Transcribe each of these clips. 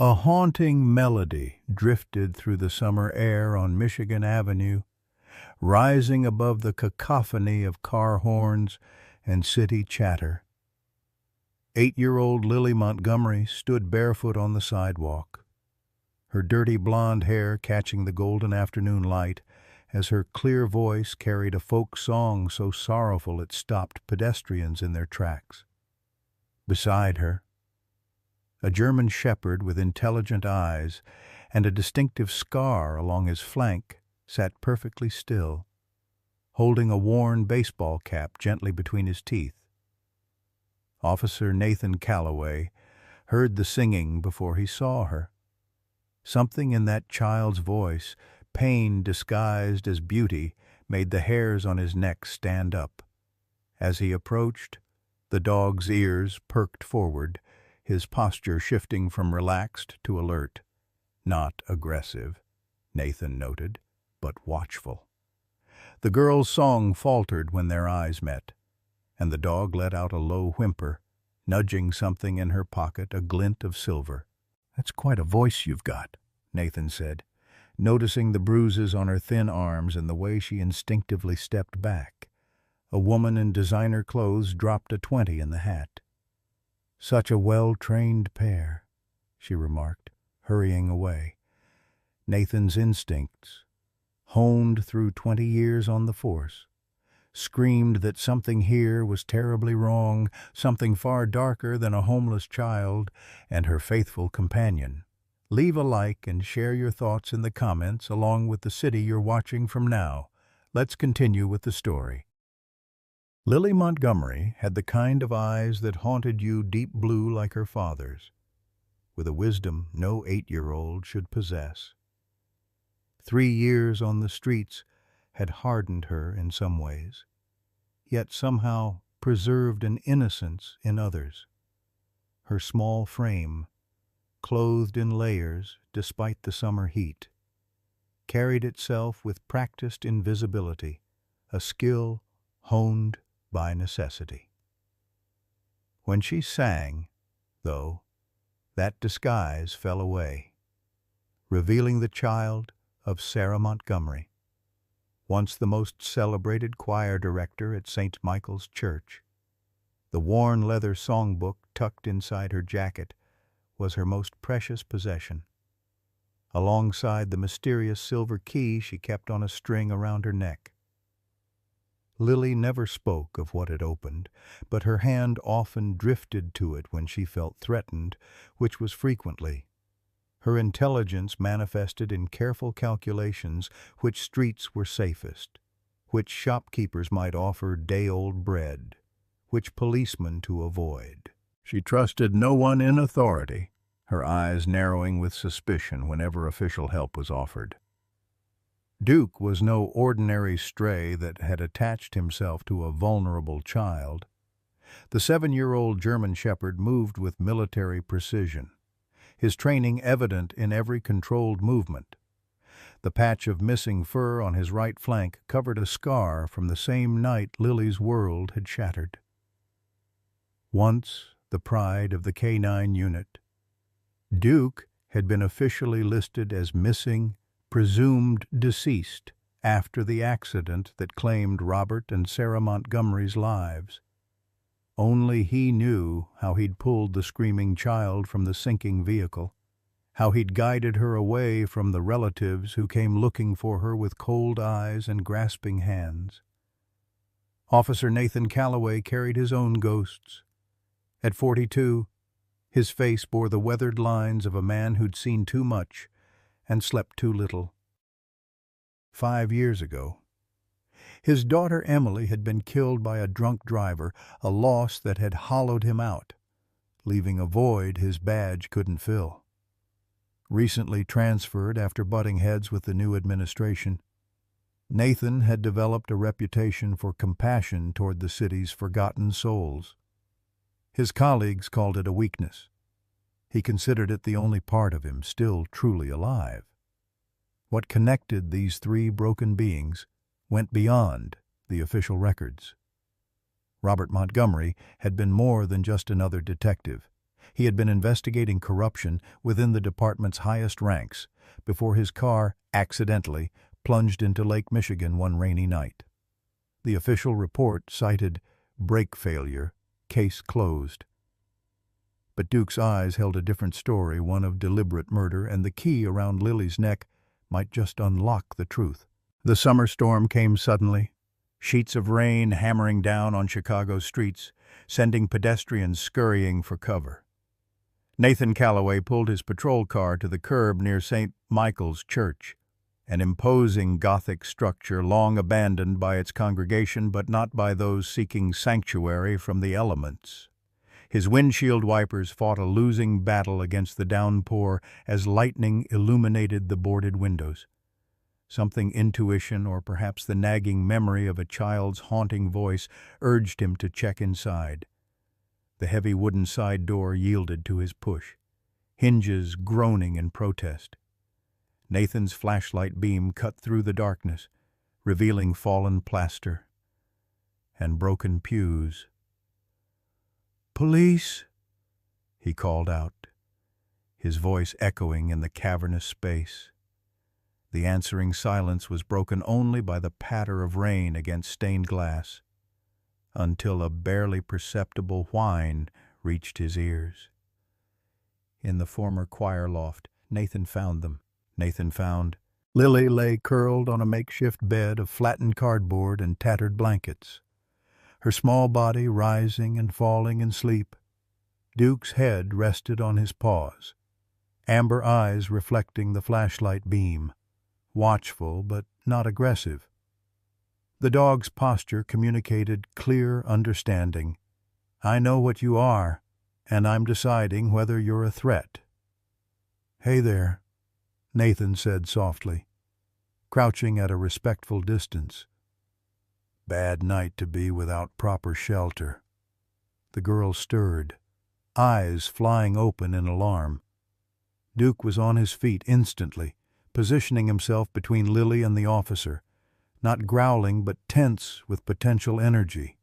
A haunting melody drifted through the summer air on Michigan Avenue, rising above the cacophony of car horns and city chatter. 8-year-old Lily Montgomery stood barefoot on the sidewalk, her dirty blonde hair catching the golden afternoon light as her clear voice carried a folk song so sorrowful it stopped pedestrians in their tracks. Beside her, a German shepherd with intelligent eyes and a distinctive scar along his flank sat perfectly still, holding a worn baseball cap gently between his teeth. Officer Nathan Calloway heard the singing before he saw her. Something in that child's voice, pain disguised as beauty, made the hairs on his neck stand up. As he approached, the dog's ears perked forward, his posture shifting from relaxed to alert. Not aggressive, Nathan noted, but watchful. The girl's song faltered when their eyes met, and the dog let out a low whimper, nudging something in her pocket, a glint of silver. "That's quite a voice you've got," Nathan said, noticing the bruises on her thin arms and the way she instinctively stepped back. A woman in designer clothes dropped a 20 in the hat. "Such a well-trained pair," she remarked, hurrying away. Nathan's instincts, honed through 20 years on the force, screamed that something here was terribly wrong, something far darker than a homeless child and her faithful companion. Leave a like and share your thoughts in the comments along with the city you're watching from now. Let's continue with the story. Lily Montgomery had the kind of eyes that haunted you, deep blue like her father's, with a wisdom no 8-year-old should possess. 3 years on the streets had hardened her in some ways, yet somehow preserved an innocence in others. Her small frame, clothed in layers despite the summer heat, carried itself with practiced invisibility, a skill honed by necessity. When she sang, though, that disguise fell away, revealing the child of Sarah Montgomery, once the most celebrated choir director at St. Michael's Church. The worn leather songbook tucked inside her jacket was her most precious possession, alongside the mysterious silver key she kept on a string around her neck. Lily never spoke of what it opened, but her hand often drifted to it when she felt threatened, which was frequently. Her intelligence manifested in careful calculations which streets were safest, which shopkeepers might offer day-old bread, which policemen to avoid. She trusted no one in authority, her eyes narrowing with suspicion whenever official help was offered. Duke was no ordinary stray that had attached himself to a vulnerable child. The 7-year-old German shepherd moved with military precision, his training evident in every controlled movement. The patch of missing fur on his right flank covered a scar from the same night Lily's world had shattered. Once the pride of the K-9 unit, Duke had been officially listed as missing, presumed deceased after the accident that claimed Robert and Sarah Montgomery's lives. Only he knew how he'd pulled the screaming child from the sinking vehicle, how he'd guided her away from the relatives who came looking for her with cold eyes and grasping hands. Officer Nathan Calloway carried his own ghosts. At 42, his face bore the weathered lines of a man who'd seen too much and slept too little. 5 years ago, his daughter Emily had been killed by a drunk driver, a loss that had hollowed him out, leaving a void his badge couldn't fill. Recently transferred after butting heads with the new administration, Nathan had developed a reputation for compassion toward the city's forgotten souls. His colleagues called it a weakness. He considered it the only part of him still truly alive. What connected these 3 broken beings went beyond the official records. Robert Montgomery had been more than just another detective. He had been investigating corruption within the department's highest ranks before his car accidentally plunged into Lake Michigan one rainy night. The official report cited brake failure, case closed. But Duke's eyes held a different story, one of deliberate murder, and the key around Lily's neck might just unlock the truth. The summer storm came suddenly, sheets of rain hammering down on Chicago's streets, sending pedestrians scurrying for cover. Nathan Calloway pulled his patrol car to the curb near St. Michael's Church, an imposing Gothic structure long abandoned by its congregation but not by those seeking sanctuary from the elements. His windshield wipers fought a losing battle against the downpour as lightning illuminated the boarded windows. Something intuition, or perhaps the nagging memory of a child's haunting voice, urged him to check inside. The heavy wooden side door yielded to his push, hinges groaning in protest. Nathan's flashlight beam cut through the darkness, revealing fallen plaster and broken pews. "Police!" he called out, his voice echoing in the cavernous space. The answering silence was broken only by the patter of rain against stained glass, until a barely perceptible whine reached his ears. In the former choir loft, Nathan found Lily lay curled on a makeshift bed of flattened cardboard and tattered blankets, her small body rising and falling in sleep. Duke's head rested on his paws, amber eyes reflecting the flashlight beam, watchful but not aggressive. The dog's posture communicated clear understanding. "I know what you are, and I'm deciding whether you're a threat." "Hey there," Nathan said softly, crouching at a respectful distance. "Bad night to be without proper shelter." The girl stirred, eyes flying open in alarm. Duke was on his feet instantly, positioning himself between Lily and the officer, not growling but tense with potential energy.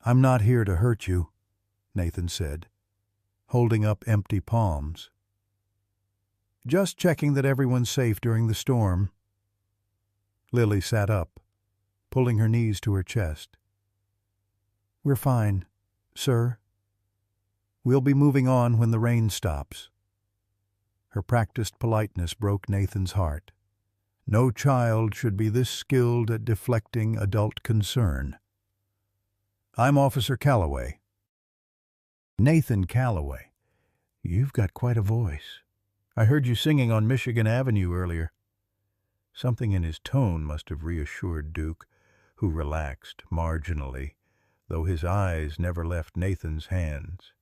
"I'm not here to hurt you," Nathan said, holding up empty palms. "Just checking that everyone's safe during the storm." Lily sat up, pulling her knees to her chest. "We're fine, sir. We'll be moving on when the rain stops." Her practiced politeness broke Nathan's heart. No child should be this skilled at deflecting adult concern. "I'm Officer Calloway." "Nathan Calloway. You've got quite a voice. I heard you singing on Michigan Avenue earlier." Something in his tone must have reassured Duke, who relaxed marginally, though his eyes never left Nathan's hands.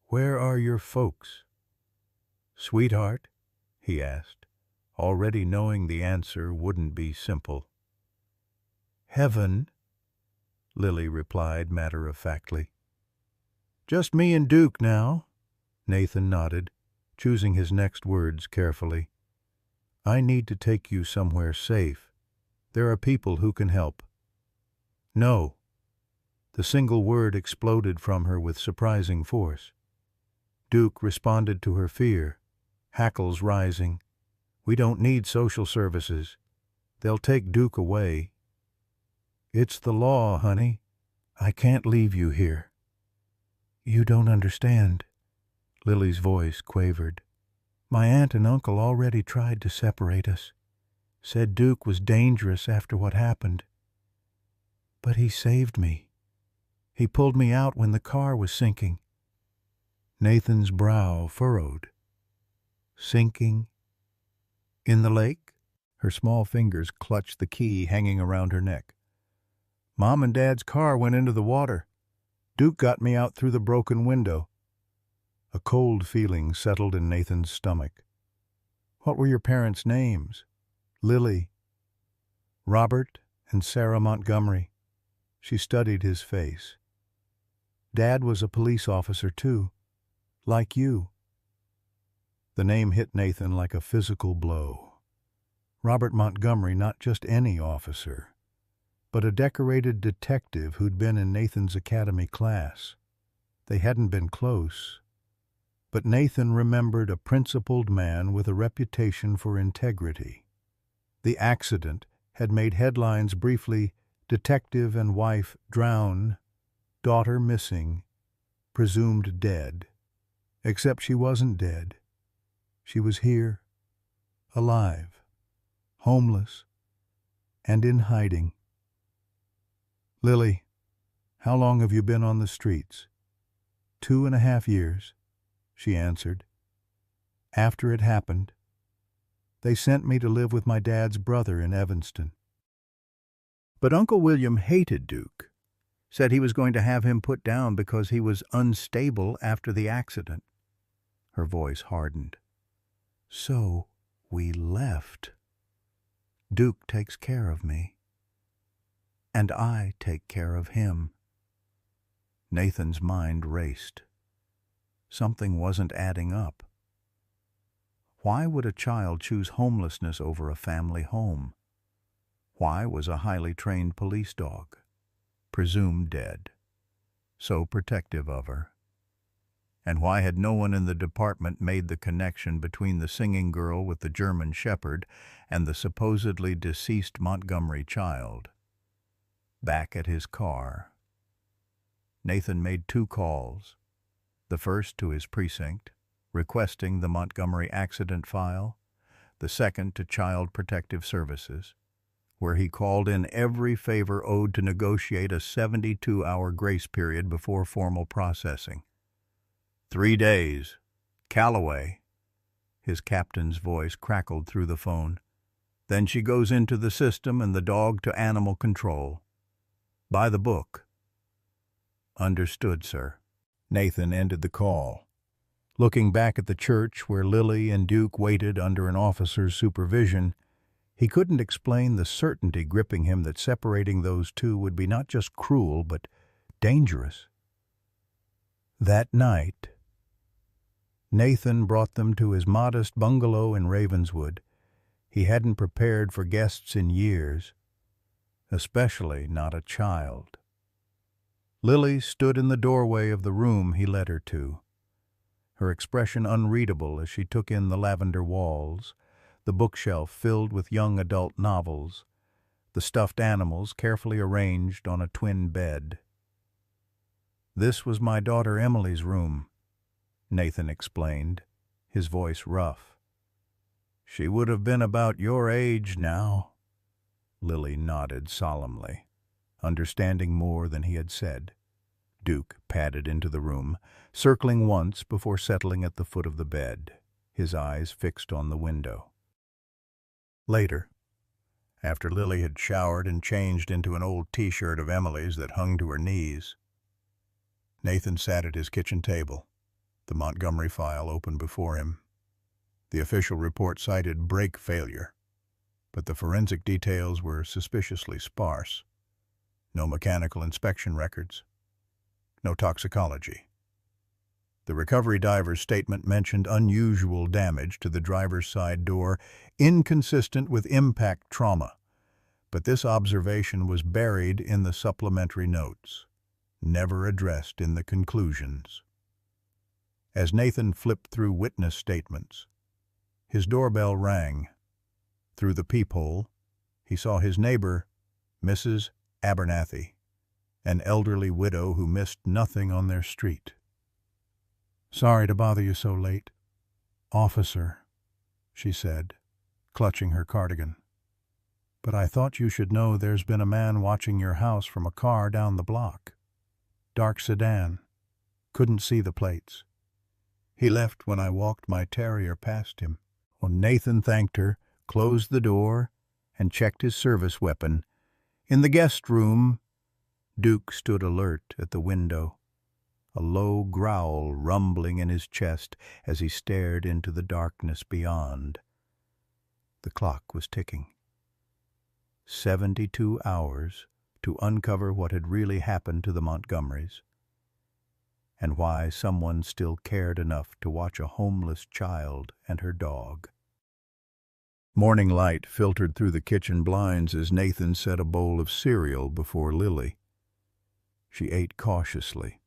"Where are your folks?" "Sweetheart?" he asked, already knowing the answer wouldn't be simple. "Heaven," Lily replied matter-of-factly. "Just me and Duke now," Nathan nodded, choosing his next words carefully. "I need to take you somewhere safe. There are people who can help." "No." The single word exploded from her with surprising force. Duke responded to her fear, hackles rising. "We don't need social services. They'll take Duke away." "It's the law, honey. I can't leave you here." "You don't understand," Lily's voice quavered. "My aunt and uncle already tried to separate us. Said Duke was dangerous after what happened. But he saved me. He pulled me out when the car was sinking." Nathan's brow furrowed. "Sinking? In the lake?" Her small fingers clutched the key hanging around her neck. "Mom and Dad's car went into the water. Duke got me out through the broken window." A cold feeling settled in Nathan's stomach. "What were your parents' names?" "Lily." "Robert and Sarah Montgomery." She studied his face. "Dad was a police officer, too. Like you." The name hit Nathan like a physical blow. Robert Montgomery, not just any officer, but a decorated detective who'd been in Nathan's academy class. They hadn't been close, but Nathan remembered a principled man with a reputation for integrity. The accident had made headlines briefly: detective and wife drown, daughter missing, presumed dead. Except she wasn't dead. She was here, alive, homeless, and in hiding. "Lily, how long have you been on the streets?" 2.5 years, she answered. "After it happened, they sent me to live with my dad's brother in Evanston." But Uncle William hated Duke, said he was going to have him put down because he was unstable after the accident. Her voice hardened. "So we left. Duke takes care of me, and I take care of him." Nathan's mind raced. Something wasn't adding up. Why would a child choose homelessness over a family home? Why was a highly trained police dog, presumed dead, so protective of her? And why had no one in the department made the connection between the singing girl with the German Shepherd and the supposedly deceased Montgomery child? Back at his car, Nathan made 2 calls, the first to his precinct, requesting the Montgomery accident file, the second to Child Protective Services, where he called in every favor owed to negotiate a 72-hour grace period before formal processing. 3 days. Callaway. His captain's voice crackled through the phone. Then she goes into the system and the dog to animal control. By the book. Understood, sir. Nathan ended the call. Looking back at the church where Lily and Duke waited under an officer's supervision, he couldn't explain the certainty gripping him that separating those two would be not just cruel, but dangerous. That night, Nathan brought them to his modest bungalow in Ravenswood. He hadn't prepared for guests in years, especially not a child. Lily stood in the doorway of the room he led her to, her expression unreadable as she took in the lavender walls, the bookshelf filled with young adult novels, the stuffed animals carefully arranged on a twin bed. "This was my daughter Emily's room," Nathan explained, his voice rough. "She would have been about your age now." Lily nodded solemnly, understanding more than he had said. Duke padded into the room, circling once before settling at the foot of the bed, his eyes fixed on the window. Later, after Lily had showered and changed into an old T-shirt of Emily's that hung to her knees, Nathan sat at his kitchen table, the Montgomery file open before him. The official report cited brake failure, but the forensic details were suspiciously sparse. No mechanical inspection records, no toxicology. The recovery diver's statement mentioned unusual damage to the driver's side door, inconsistent with impact trauma, but this observation was buried in the supplementary notes, never addressed in the conclusions. As Nathan flipped through witness statements, his doorbell rang. Through the peephole, he saw his neighbor, Mrs. Abernathy, an elderly widow who missed nothing on their street. "Sorry to bother you so late, officer," she said, clutching her cardigan. "But I thought you should know there's been a man watching your house from a car down the block. Dark sedan. Couldn't see the plates. He left when I walked my terrier past him." When Nathan thanked her, closed the door, and checked his service weapon, in the guest room, Duke stood alert at the window, a low growl rumbling in his chest as he stared into the darkness beyond. The clock was ticking. 72 hours to uncover what had really happened to the Montgomerys, and why someone still cared enough to watch a homeless child and her dog. Morning light filtered through the kitchen blinds as Nathan set a bowl of cereal before Lily. She ate cautiously,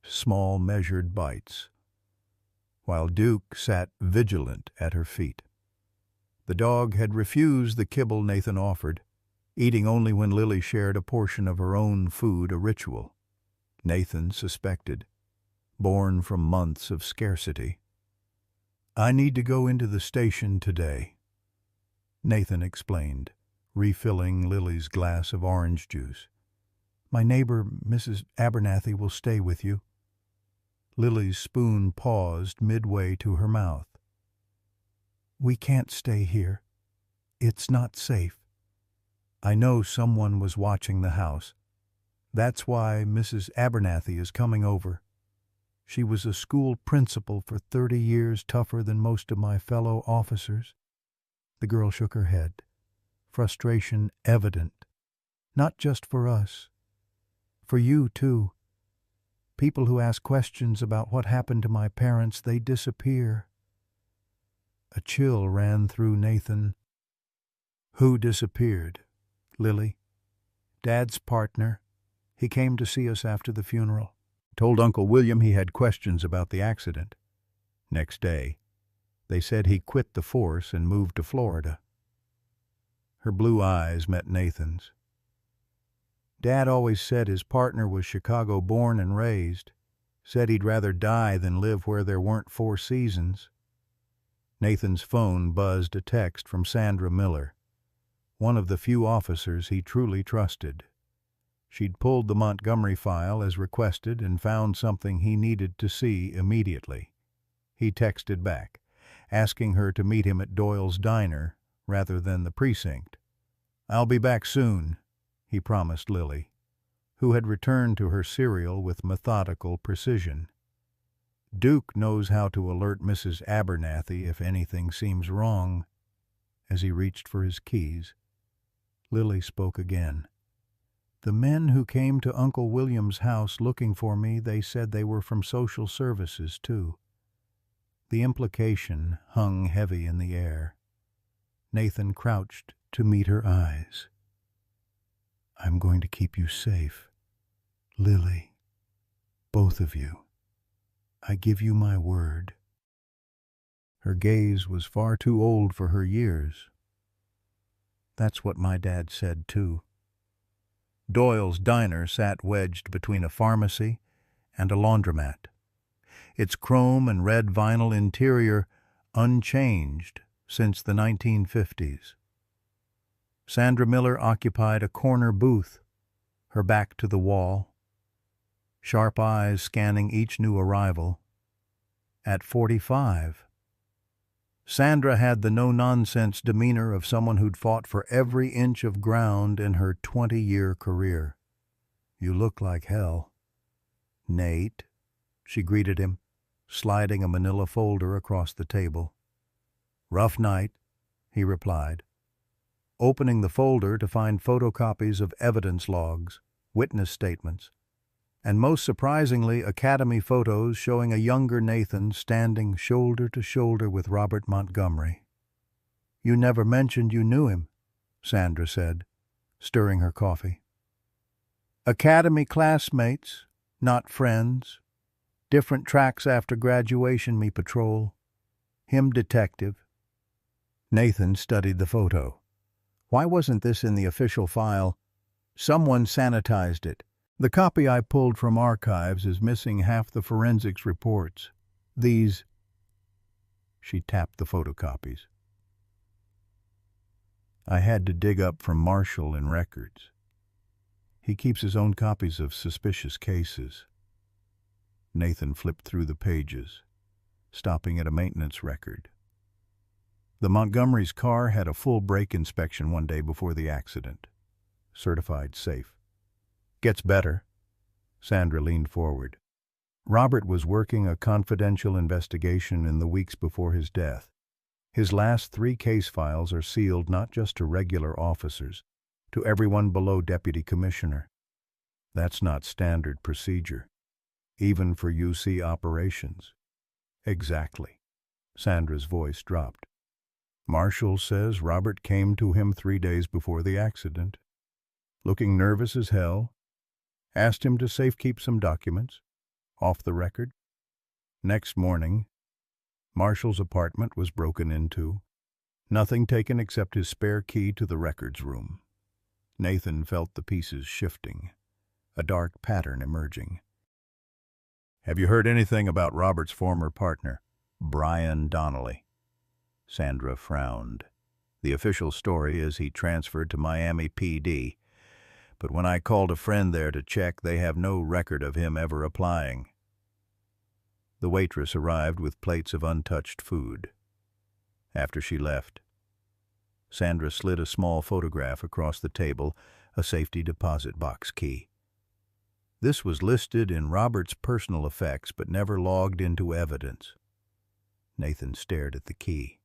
small measured bites, while Duke sat vigilant at her feet. The dog had refused the kibble Nathan offered, eating only when Lily shared a portion of her own food, a ritual, Nathan suspected, born from months of scarcity. "I need to go into the station today," Nathan explained, refilling Lily's glass of orange juice. "My neighbor, Mrs. Abernathy, will stay with you." Lily's spoon paused midway to her mouth. "We can't stay here. It's not safe. I know someone was watching the house. That's why Mrs. Abernathy is coming over. She was a school principal for 30 years, tougher than most of my fellow officers." The girl shook her head, frustration evident. "Not just for us. For you, too. People who ask questions about what happened to my parents, they disappear." A chill ran through Nathan. "Who disappeared?" "Lily. Dad's partner. He came to see us after the funeral. Told Uncle William he had questions about the accident. Next day, they said he quit the force and moved to Florida." Her blue eyes met Nathan's. "Dad always said his partner was Chicago born and raised. Said he'd rather die than live where there weren't 4 seasons." Nathan's phone buzzed a text from Sandra Miller, one of the few officers he truly trusted. She'd pulled the Montgomery file as requested and found something he needed to see immediately. He texted back, asking her to meet him at Doyle's Diner rather than the precinct. "I'll be back soon," he promised Lily, who had returned to her cereal with methodical precision. "Duke knows how to alert Mrs. Abernathy if anything seems wrong." As he reached for his keys, Lily spoke again. "The men who came to Uncle William's house looking for me, they said they were from social services, too." The implication hung heavy in the air. Nathan crouched to meet her eyes. "I'm going to keep you safe, Lily. Both of you. I give you my word." Her gaze was far too old for her years. "That's what my dad said, too." Doyle's Diner sat wedged between a pharmacy and a laundromat, its chrome and red vinyl interior unchanged since the 1950s. Sandra Miller occupied a corner booth, her back to the wall, sharp eyes scanning each new arrival. At 45, Sandra had the no-nonsense demeanor of someone who'd fought for every inch of ground in her 20-year career. "You look like hell." "Nate," she greeted him, sliding a manila folder across the table. "Rough night," he replied, opening the folder to find photocopies of evidence logs, witness statements, and most surprisingly Academy photos showing a younger Nathan standing shoulder to shoulder with Robert Montgomery. "You never mentioned you knew him," Sandra said, stirring her coffee. "Academy classmates, not friends. Different tracks after graduation, me patrol. Him detective." Nathan studied the photo. Why wasn't this in the official file? Someone sanitized it. "The copy I pulled from archives is missing half the forensics reports. These—" She tapped the photocopies. "I had to dig up from Marshall in records. He keeps his own copies of suspicious cases." Nathan flipped through the pages, stopping at a maintenance record. The Montgomery's car had a full brake inspection one day before the accident. Certified safe. "Gets better." Sandra leaned forward. Robert was working a confidential investigation in the weeks before his death. His last 3 case files are sealed not just to regular officers, to everyone below deputy commissioner. That's not standard procedure, even for UC operations. "Exactly." Sandra's voice dropped. "Marshall says Robert came to him 3 days before the accident, looking nervous as hell, asked him to safekeep some documents, off the record. Next morning, Marshall's apartment was broken into. Nothing taken except his spare key to the records room. Nathan felt the pieces shifting, a dark pattern emerging. "Have you heard anything about Robert's former partner, Brian Donnelly?" Sandra frowned. "The official story is he transferred to Miami PD, but when I called a friend there to check, they have no record of him ever applying." The waitress arrived with plates of untouched food. After she left, Sandra slid a small photograph across the table, a safety deposit box key. This was listed in Robert's personal effects but never logged into evidence. Nathan stared at the key,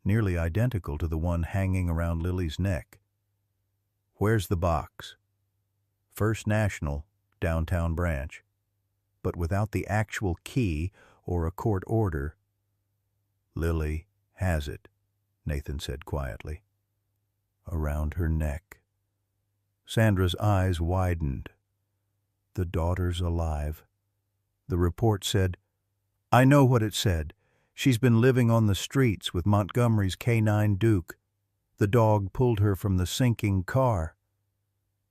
nearly identical to the one hanging around Lily's neck. "Where's the box?" "First National, downtown branch," but without the actual key or a court order. "Lily has it," Nathan said quietly. "Around her neck." Sandra's eyes widened. "The daughter's alive." The report said, "I know what it said. She's been living on the streets with Montgomery's K9 Duke. The dog pulled her from the sinking car."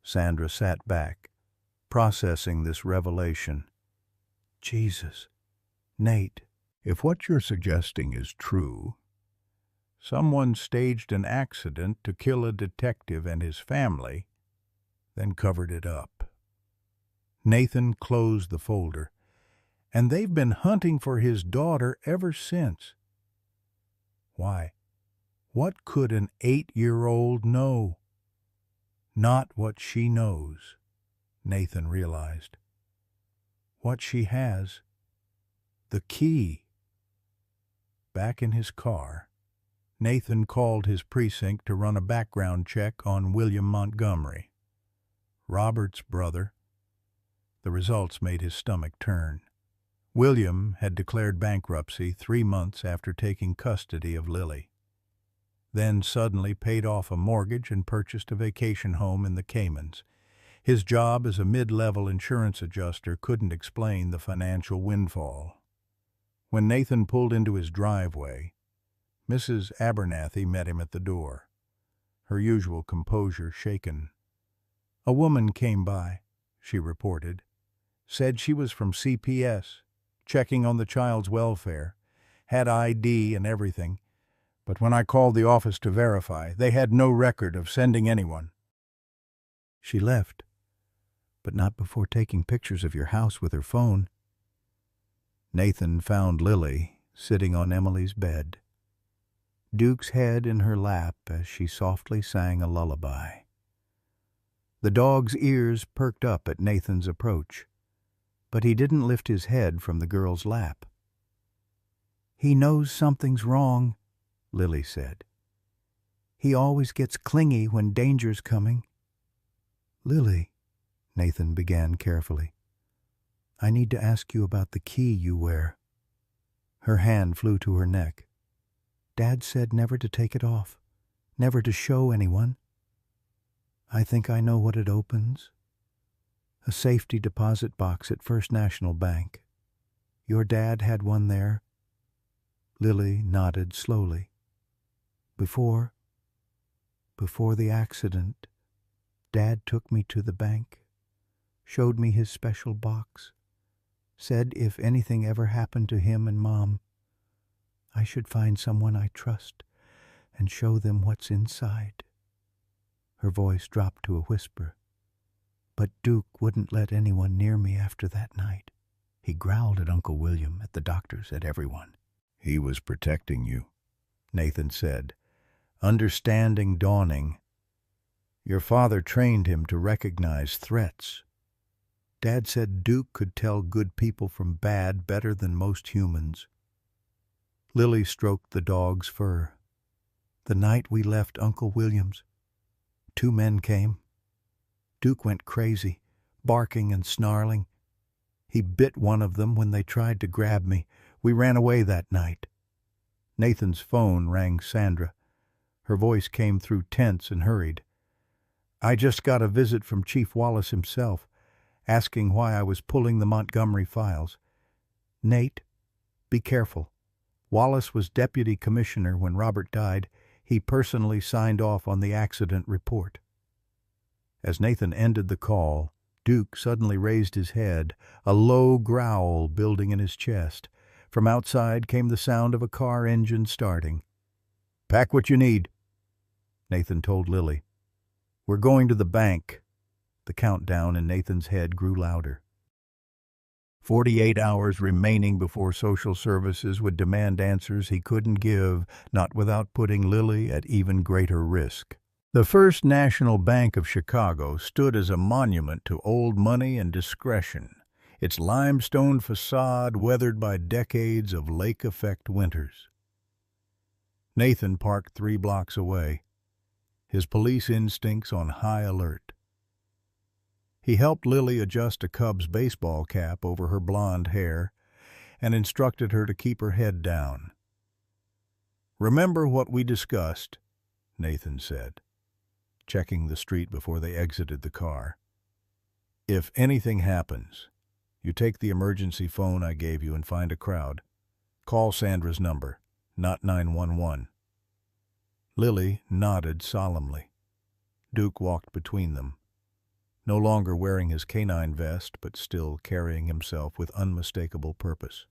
Sandra sat back, processing this revelation. "Jesus, Nate, if what you're suggesting is true, someone staged an accident to kill a detective and his family, then covered it up." Nathan closed the folder. "And they've been hunting for his daughter ever since." Why? What could an 8-year-old know? Not what she knows, Nathan realized. What she has, the key. Back in his car, Nathan called his precinct to run a background check on William Montgomery, Robert's brother. The results made his stomach turn. William had declared bankruptcy 3 months after taking custody of Lily, then suddenly paid off a mortgage and purchased a vacation home in the Caymans. His job as a mid-level insurance adjuster couldn't explain the financial windfall. When Nathan pulled into his driveway, Mrs. Abernathy met him at the door, her usual composure shaken. "A woman came by," she reported. "Said she was from CPS, checking on the child's welfare, had ID and everything, but when I called the office to verify, they had no record of sending anyone." "She left, but not before taking pictures of your house with her phone." Nathan found Lily sitting on Emily's bed, Duke's head in her lap as she softly sang a lullaby. The dog's ears perked up at Nathan's approach, but he didn't lift his head from the girl's lap. "He knows something's wrong," Lily said. "He always gets clingy when danger's coming." "Lily," Nathan began carefully, "I need to ask you about the key you wear." Her hand flew to her neck. "Dad said never to take it off, never to show anyone." "I think I know what it opens. A safety deposit box at First National Bank. Your dad had one there." Lily nodded slowly. Before the accident, Dad took me to the bank, showed me his special box, said if anything ever happened to him and Mom, I should find someone I trust and show them what's inside." Her voice dropped to a whisper. "But Duke wouldn't let anyone near me after that night. He growled at Uncle William, at the doctors, at everyone." "He was protecting you," Nathan said, understanding dawning. "Your father trained him to recognize threats. Dad said Duke could tell good people from bad better than most humans." Lily stroked the dog's fur. "The night we left Uncle William's, 2 men came. Duke went crazy, barking and snarling. He bit one of them when they tried to grab me. We ran away that night." Nathan's phone rang Sandra. Her voice came through tense and hurried. "I just got a visit from Chief Wallace himself. asking why I was pulling the Montgomery files. "Nate, be careful. Wallace was deputy commissioner when Robert died. He personally signed off on the accident report." As Nathan ended the call, Duke suddenly raised his head, a low growl building in his chest. From outside came the sound of a car engine starting. "Pack what you need," Nathan told Lily. "We're going to the bank." The countdown in Nathan's head grew louder. 48 hours remaining before social services would demand answers he couldn't give, not without putting Lily at even greater risk. The First National Bank of Chicago stood as a monument to old money and discretion, its limestone facade weathered by decades of lake-effect winters. Nathan parked 3 blocks away, his police instincts on high alert. He helped Lily adjust a Cubs baseball cap over her blonde hair and instructed her to keep her head down. "Remember what we discussed," Nathan said, checking the street before they exited the car. "If anything happens, you take the emergency phone I gave you and find a crowd. Call Sandra's number, not 911. Lily nodded solemnly. Duke walked between them, no longer wearing his canine vest, but still carrying himself with unmistakable purpose.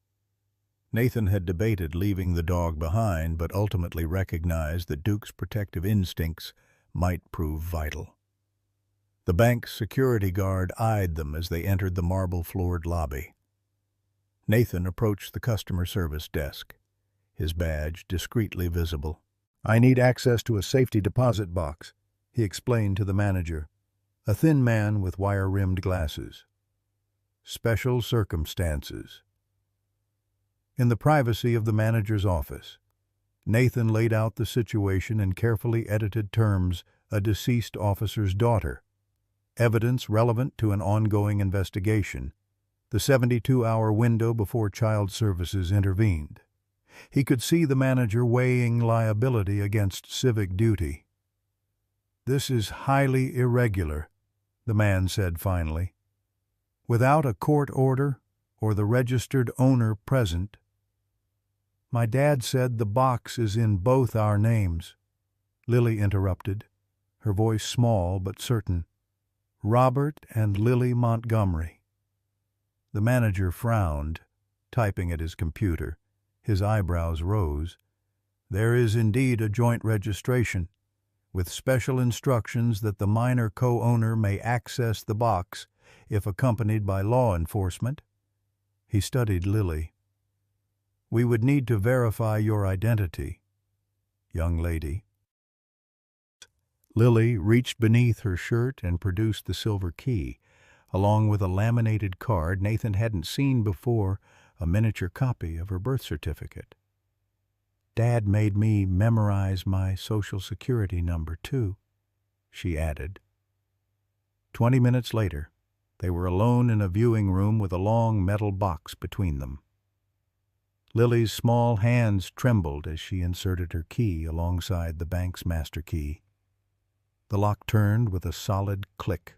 Nathan had debated leaving the dog behind, but ultimately recognized that Duke's protective instincts might prove vital. The bank's security guard eyed them as they entered the marble-floored lobby. Nathan approached the customer service desk, his badge discreetly visible. "I need access to a safety deposit box," he explained to the manager, a thin man with wire-rimmed glasses. "Special circumstances." In the privacy of the manager's office, Nathan laid out the situation in carefully edited terms: a deceased officer's daughter, evidence relevant to an ongoing investigation, the 72-hour window before child services intervened. He could see the manager weighing liability against civic duty. "This is highly irregular," the man said finally. "Without a court order or the registered owner present." "My dad said the box is in both our names," Lily interrupted, her voice small but certain. "Robert and Lily Montgomery." The manager frowned, typing at his computer. His eyebrows rose. "There is indeed a joint registration, with special instructions that the minor co-owner may access the box if accompanied by law enforcement." He studied Lily. "We would need to verify your identity, young lady." Lily reached beneath her shirt and produced the silver key, along with a laminated card Nathan hadn't seen before, a miniature copy of her birth certificate. "Dad made me memorize my Social Security number, too," she added. 20 minutes later, they were alone in a viewing room with a long metal box between them. Lily's small hands trembled as she inserted her key alongside the bank's master key. The lock turned with a solid click.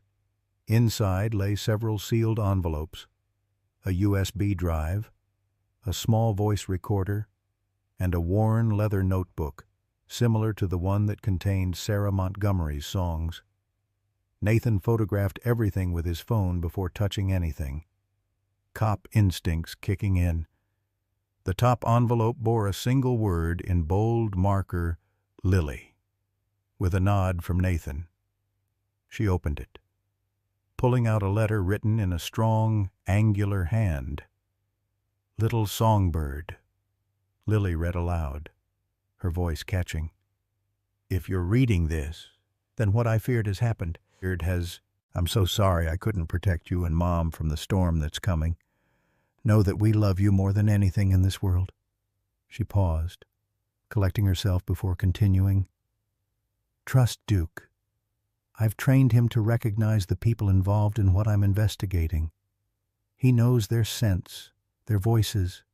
Inside lay several sealed envelopes, a USB drive, a small voice recorder, and a worn leather notebook, similar to the one that contained Sarah Montgomery's songs. Nathan photographed everything with his phone before touching anything, cop instincts kicking in. The top envelope bore a single word in bold marker, "Lily." With a nod from Nathan, she opened it, pulling out a letter written in a strong, angular hand. "Little Songbird," Lily read aloud, her voice catching. "If you're reading this, then what I feared has happened. I'm so sorry I couldn't protect you and Mom from the storm that's coming. Know that we love you more than anything in this world." She paused, collecting herself before continuing. "Trust Duke. I've trained him to recognize the people involved in what I'm investigating. He knows their scents, their voices.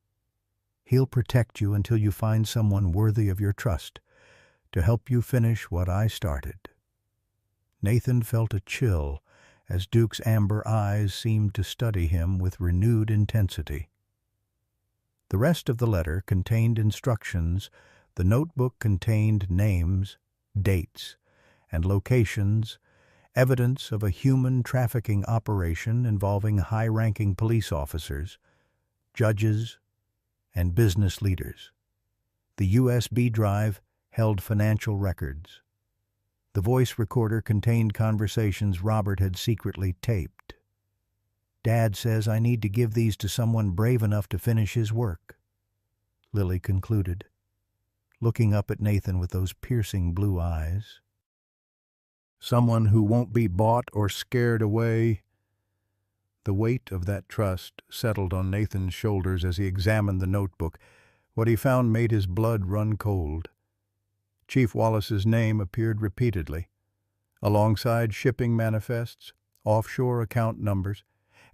He'll protect you until you find someone worthy of your trust to help you finish what I started." Nathan felt a chill as Duke's amber eyes seemed to study him with renewed intensity. The rest of the letter contained instructions. The notebook contained names, dates, and locations, evidence of a human trafficking operation involving high-ranking police officers, judges, and business leaders. The USB drive held financial records. The voice recorder contained conversations Robert had secretly taped. "Dad says I need to give these to someone brave enough to finish his work," Lily concluded, looking up at Nathan with those piercing blue eyes. "Someone who won't be bought or scared away." The weight of that trust settled on Nathan's shoulders as he examined the notebook. What he found made his blood run cold. Chief Wallace's name appeared repeatedly, alongside shipping manifests, offshore account numbers,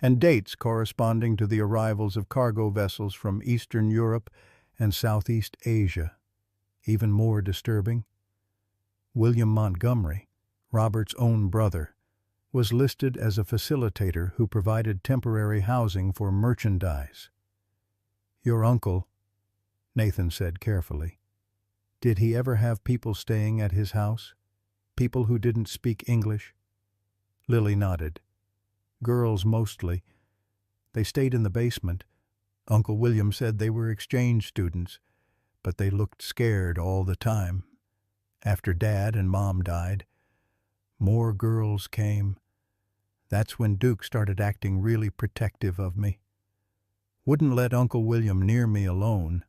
and dates corresponding to the arrivals of cargo vessels from Eastern Europe and Southeast Asia. Even more disturbing, William Montgomery, Robert's own brother, was listed as a facilitator who provided temporary housing for merchandise. "Your uncle," Nathan said carefully, "did he ever have people staying at his house? People who didn't speak English?" Lily nodded. "Girls mostly. They stayed in the basement. Uncle William said they were exchange students, but they looked scared all the time. After Dad and Mom died, more girls came. That's when Duke started acting really protective of me. Wouldn't let Uncle William near me alone."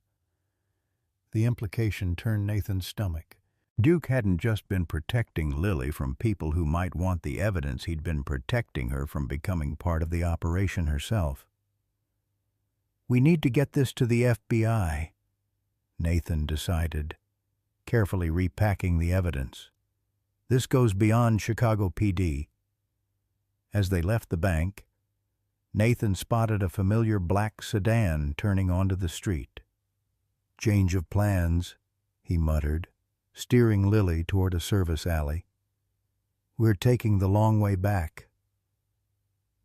The implication turned Nathan's stomach. Duke hadn't just been protecting Lily from people who might want the evidence, he'd been protecting her from becoming part of the operation herself. "We need to get this to the FBI," Nathan decided, carefully repacking the evidence. "This goes beyond Chicago PD." As they left the bank, Nathan spotted a familiar black sedan turning onto the street. "Change of plans," he muttered, steering Lily toward a service alley. "We're taking the long way back."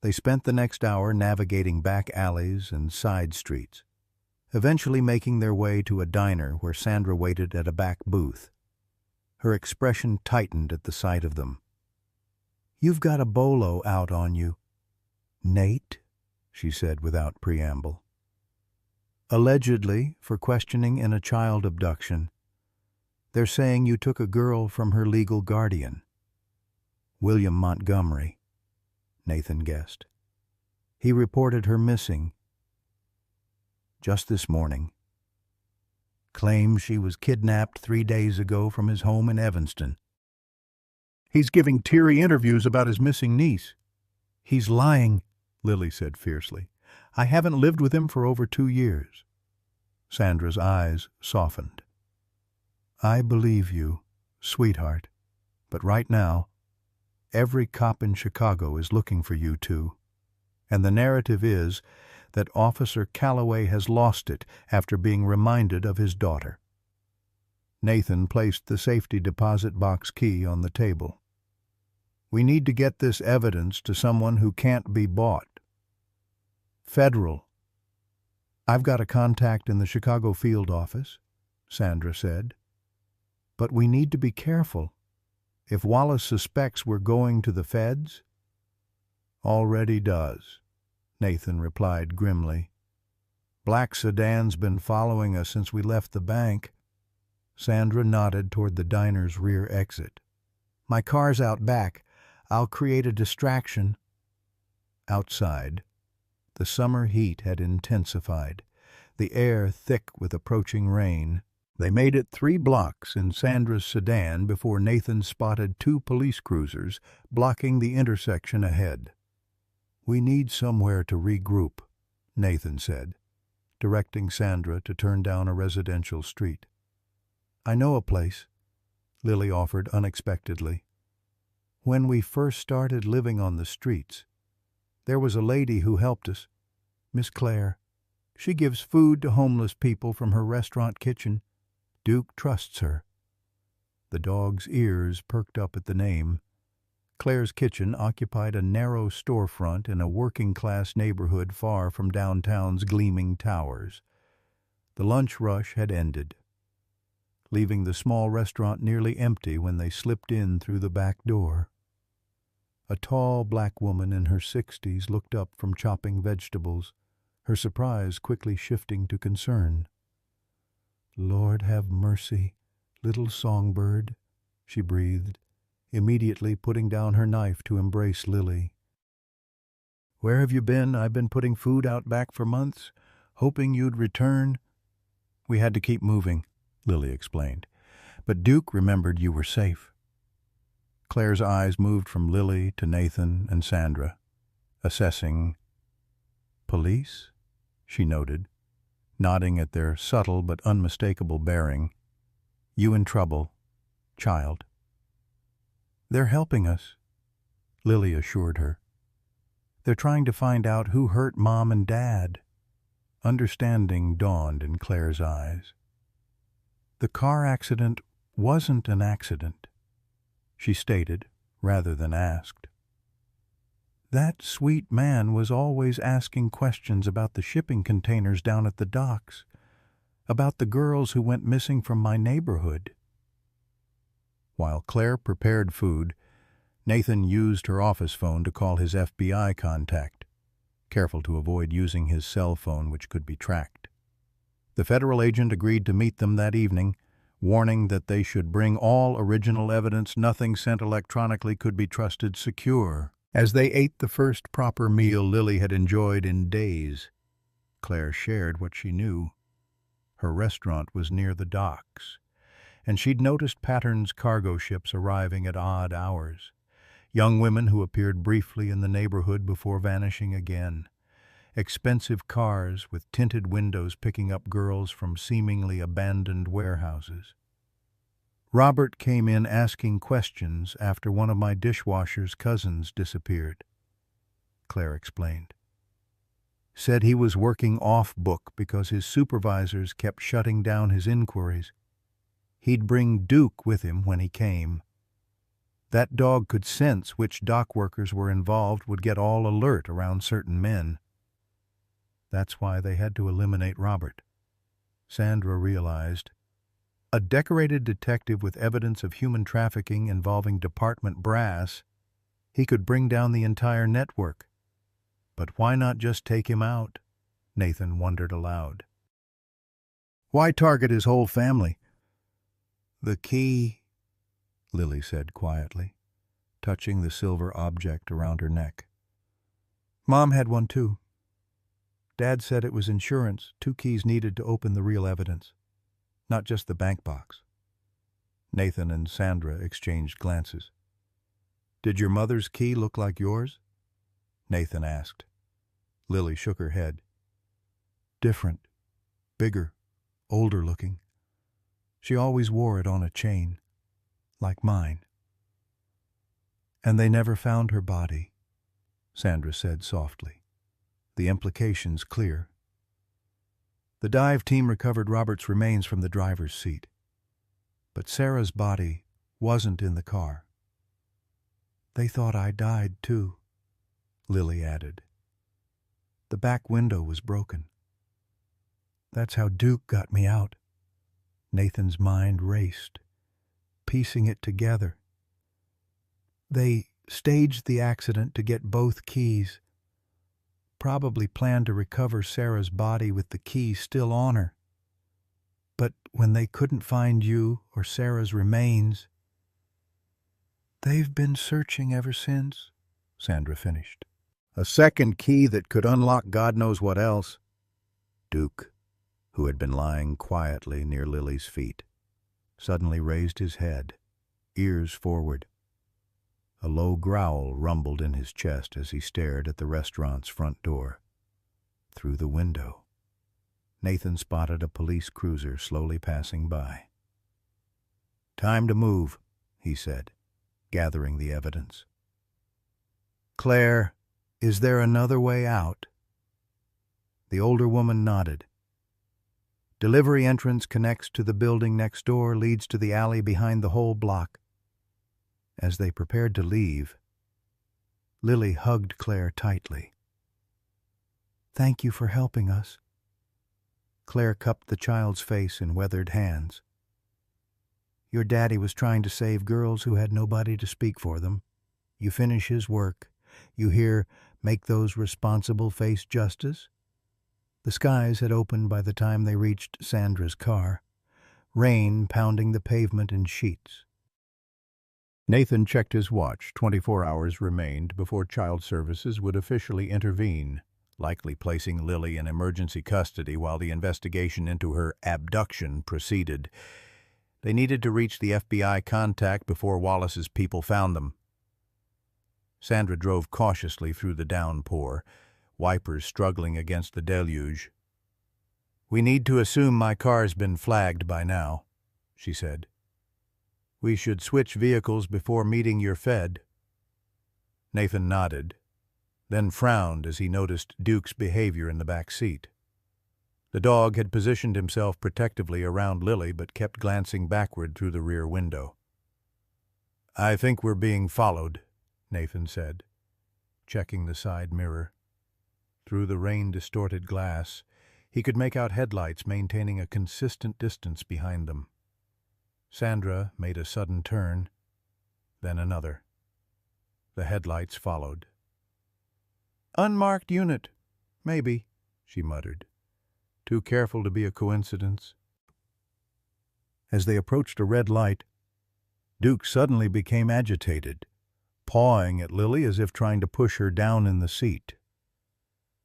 They spent the next hour navigating back alleys and side streets, eventually making their way to a diner where Sandra waited at a back booth. Her expression tightened at the sight of them. "You've got a bolo out on you." "Nate?" she said without preamble. "Allegedly for questioning in a child abduction. They're saying you took a girl from her legal guardian." "William Montgomery," Nathan guessed. "He reported her missing just this morning. Claims she was kidnapped 3 days ago from his home in Evanston. He's giving teary interviews about his missing niece." "He's lying," Lily said fiercely. "I haven't lived with him for over 2 years." Sandra's eyes softened. "I believe you, sweetheart, but right now, every cop in Chicago is looking for you two. And the narrative is that Officer Calloway has lost it after being reminded of his daughter." Nathan placed the safety deposit box key on the table. "We need to get this evidence to someone who can't be bought. Federal." "I've got a contact in the Chicago field office," Sandra said. "But we need to be careful. If Wallace suspects we're going to the feds—" "Already does," Nathan replied grimly. "Black sedan's been following us since we left the bank." Sandra nodded toward the diner's rear exit. "My car's out back. I'll create a distraction." Outside, the summer heat had intensified, the air thick with approaching rain. They made it 3 blocks in Sandra's sedan before Nathan spotted 2 police cruisers blocking the intersection ahead. "We need somewhere to regroup," Nathan said, directing Sandra to turn down a residential street. "I know a place," Lily offered unexpectedly. "When we first started living on the streets, there was a lady who helped us, Miss Claire. She gives food to homeless people from her restaurant kitchen. Duke trusts her." The dog's ears perked up at the name. Claire's kitchen occupied a narrow storefront in a working-class neighborhood far from downtown's gleaming towers. The lunch rush had ended, leaving the small restaurant nearly empty when they slipped in through the back door. A tall black woman in her 60s looked up from chopping vegetables, her surprise quickly shifting to concern. "Lord have mercy, little songbird," she breathed, immediately putting down her knife to embrace Lily. "Where have you been? I've been putting food out back for months, hoping you'd return." "We had to keep moving," Lily explained. "But Duke remembered you were safe." Claire's eyes moved from Lily to Nathan and Sandra, assessing. "Police?" she noted, nodding at their subtle but unmistakable bearing. "You in trouble, child." "They're helping us," Lily assured her. "They're trying to find out who hurt Mom and Dad." Understanding dawned in Claire's eyes. "The car accident wasn't an accident," she stated, rather than asked. "That sweet man was always asking questions about the shipping containers down at the docks, about the girls who went missing from my neighborhood." While Claire prepared food, Nathan used her office phone to call his FBI contact, careful to avoid using his cell phone, which could be tracked. The federal agent agreed to meet them that evening, warning that they should bring all original evidence. Nothing sent electronically could be trusted secure. As they ate the first proper meal Lily had enjoyed in days, Claire shared what she knew. Her restaurant was near the docks, and she'd noticed Pattern's cargo ships arriving at odd hours. Young women who appeared briefly in the neighborhood before vanishing again. Expensive cars with tinted windows picking up girls from seemingly abandoned warehouses. "Robert came in asking questions after one of my dishwasher's cousins disappeared," Claire explained. "Said he was working off-book because his supervisors kept shutting down his inquiries. He'd bring Duke with him when he came. That dog could sense which dock workers were involved, would get all alert around certain men. That's why they had to eliminate Robert." Sandra realized. A decorated detective with evidence of human trafficking involving department brass, he could bring down the entire network. But why not just take him out? Nathan wondered aloud. Why target his whole family? "The key," Lily said quietly, touching the silver object around her neck. "Mom had one too. Dad said it was insurance, 2 keys needed to open the real evidence, not just the bank box." Nathan and Sandra exchanged glances. "Did your mother's key look like yours?" Nathan asked. Lily shook her head. "Different, bigger, older looking. She always wore it on a chain, like mine." "And they never found her body," Sandra said softly, the implications clear. "The dive team recovered Robert's remains from the driver's seat, but Sarah's body wasn't in the car." "They thought I died too," Lily added. "The back window was broken. That's how Duke got me out." Nathan's mind raced, piecing it together. "They staged the accident to get both keys. Probably planned to recover Sarah's body with the key still on her. But when they couldn't find you or Sarah's remains..." "They've been searching ever since," Sandra finished. "A second key that could unlock God knows what else." Duke, who had been lying quietly near Lily's feet, suddenly raised his head, ears forward. A low growl rumbled in his chest as he stared at the restaurant's front door. Through the window, Nathan spotted a police cruiser slowly passing by. "Time to move," he said, gathering the evidence. "Claire, is there another way out?" The older woman nodded. "Delivery entrance connects to the building next door, leads to the alley behind the whole block." As they prepared to leave, Lily hugged Claire tightly. "Thank you for helping us." Claire cupped the child's face in weathered hands. "Your daddy was trying to save girls who had nobody to speak for them. You finish his work. You hear, 'Make those responsible face justice'?" The skies had opened by the time they reached Sandra's car, rain pounding the pavement in sheets. Nathan checked his watch. 24 hours remained before Child Services would officially intervene, likely placing Lily in emergency custody while the investigation into her abduction proceeded. They needed to reach the FBI contact before Wallace's people found them. Sandra drove cautiously through the downpour, wipers struggling against the deluge. "We need to assume my car's been flagged by now," she said. "We should switch vehicles before meeting your Fed." Nathan nodded, then frowned as he noticed Duke's behavior in the back seat. The dog had positioned himself protectively around Lily but kept glancing backward through the rear window. "I think we're being followed," Nathan said, checking the side mirror. Through the rain-distorted glass, he could make out headlights maintaining a consistent distance behind them. Sandra made a sudden turn, then another. The headlights followed. "Unmarked unit, maybe," she muttered. "Too careful to be a coincidence." As they approached a red light, Duke suddenly became agitated, pawing at Lily as if trying to push her down in the seat.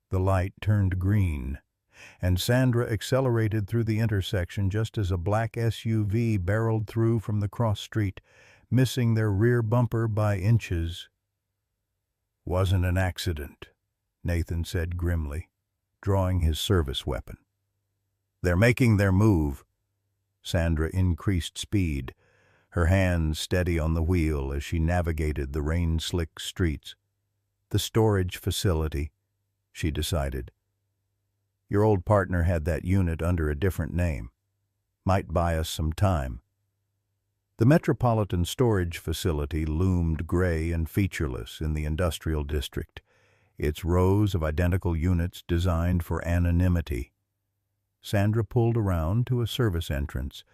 The light turned green, and Sandra accelerated through the intersection just as a black SUV barreled through from the cross street, missing their rear bumper by inches. "Wasn't an accident," Nathan said grimly, drawing his service weapon. "They're making their move." Sandra increased speed, her hands steady on the wheel as she navigated the rain-slick streets. "The storage facility," she decided. "Your old partner had that unit under a different name. Might buy us some time." The Metropolitan Storage Facility loomed gray and featureless in the industrial district, its rows of identical units designed for anonymity. Sandra pulled around to a service entrance,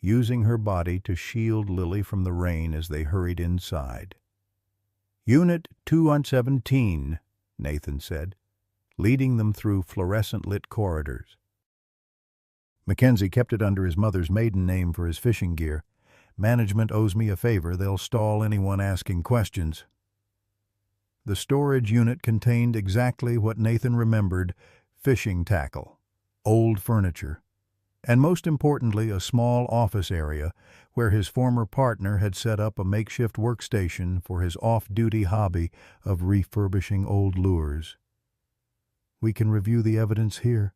using her body to shield Lily from the rain as they hurried inside. "Unit 217, Nathan said, leading them through fluorescent-lit corridors. Mackenzie kept it under his mother's maiden name for his fishing gear. "Management owes me a favor. They'll stall anyone asking questions." The storage unit contained exactly what Nathan remembered: fishing tackle, old furniture, and most importantly a small office area where his former partner had set up a makeshift workstation for his off-duty hobby of refurbishing old lures. "We can review the evidence here,"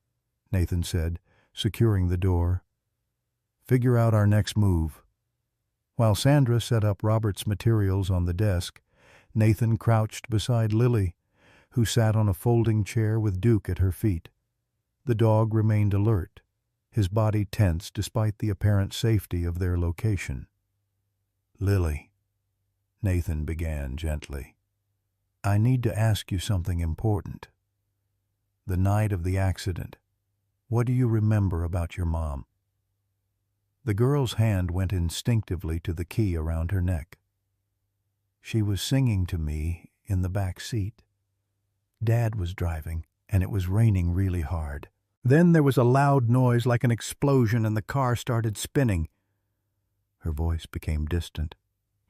Nathan said, securing the door. "Figure out our next move." While Sandra set up Robert's materials on the desk, Nathan crouched beside Lily, who sat on a folding chair with Duke at her feet. The dog remained alert, his body tense despite the apparent safety of their location. "Lily," Nathan began gently, "I need to ask you something important. The night of the accident, what do you remember about your mom?" The girl's hand went instinctively to the key around her neck. "She was singing to me in the back seat. Dad was driving, and it was raining really hard. Then there was a loud noise like an explosion, and the car started spinning." Her voice became distant,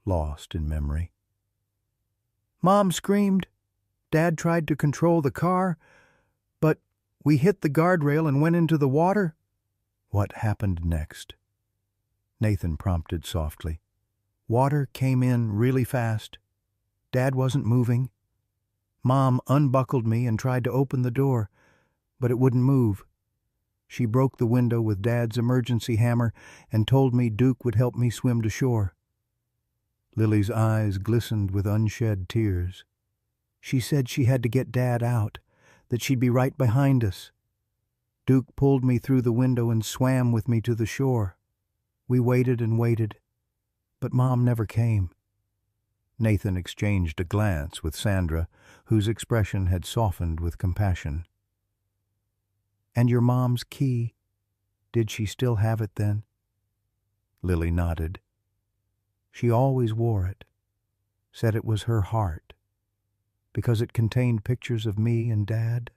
lost in memory. "Mom screamed. Dad tried to control the car, but we hit the guardrail and went into the water." "What happened next?" Nathan prompted softly. "Water came in really fast. Dad wasn't moving. Mom unbuckled me and tried to open the door, but it wouldn't move. She broke the window with Dad's emergency hammer and told me Duke would help me swim to shore." Lily's eyes glistened with unshed tears. "She said she had to get Dad out, that she'd be right behind us. Duke pulled me through the window and swam with me to the shore. We waited and waited, but Mom never came." Nathan exchanged a glance with Sandra, whose expression had softened with compassion. "And your mom's key, did she still have it then?" Lily nodded. "She always wore it, said it was her heart, because it contained pictures of me and Dad."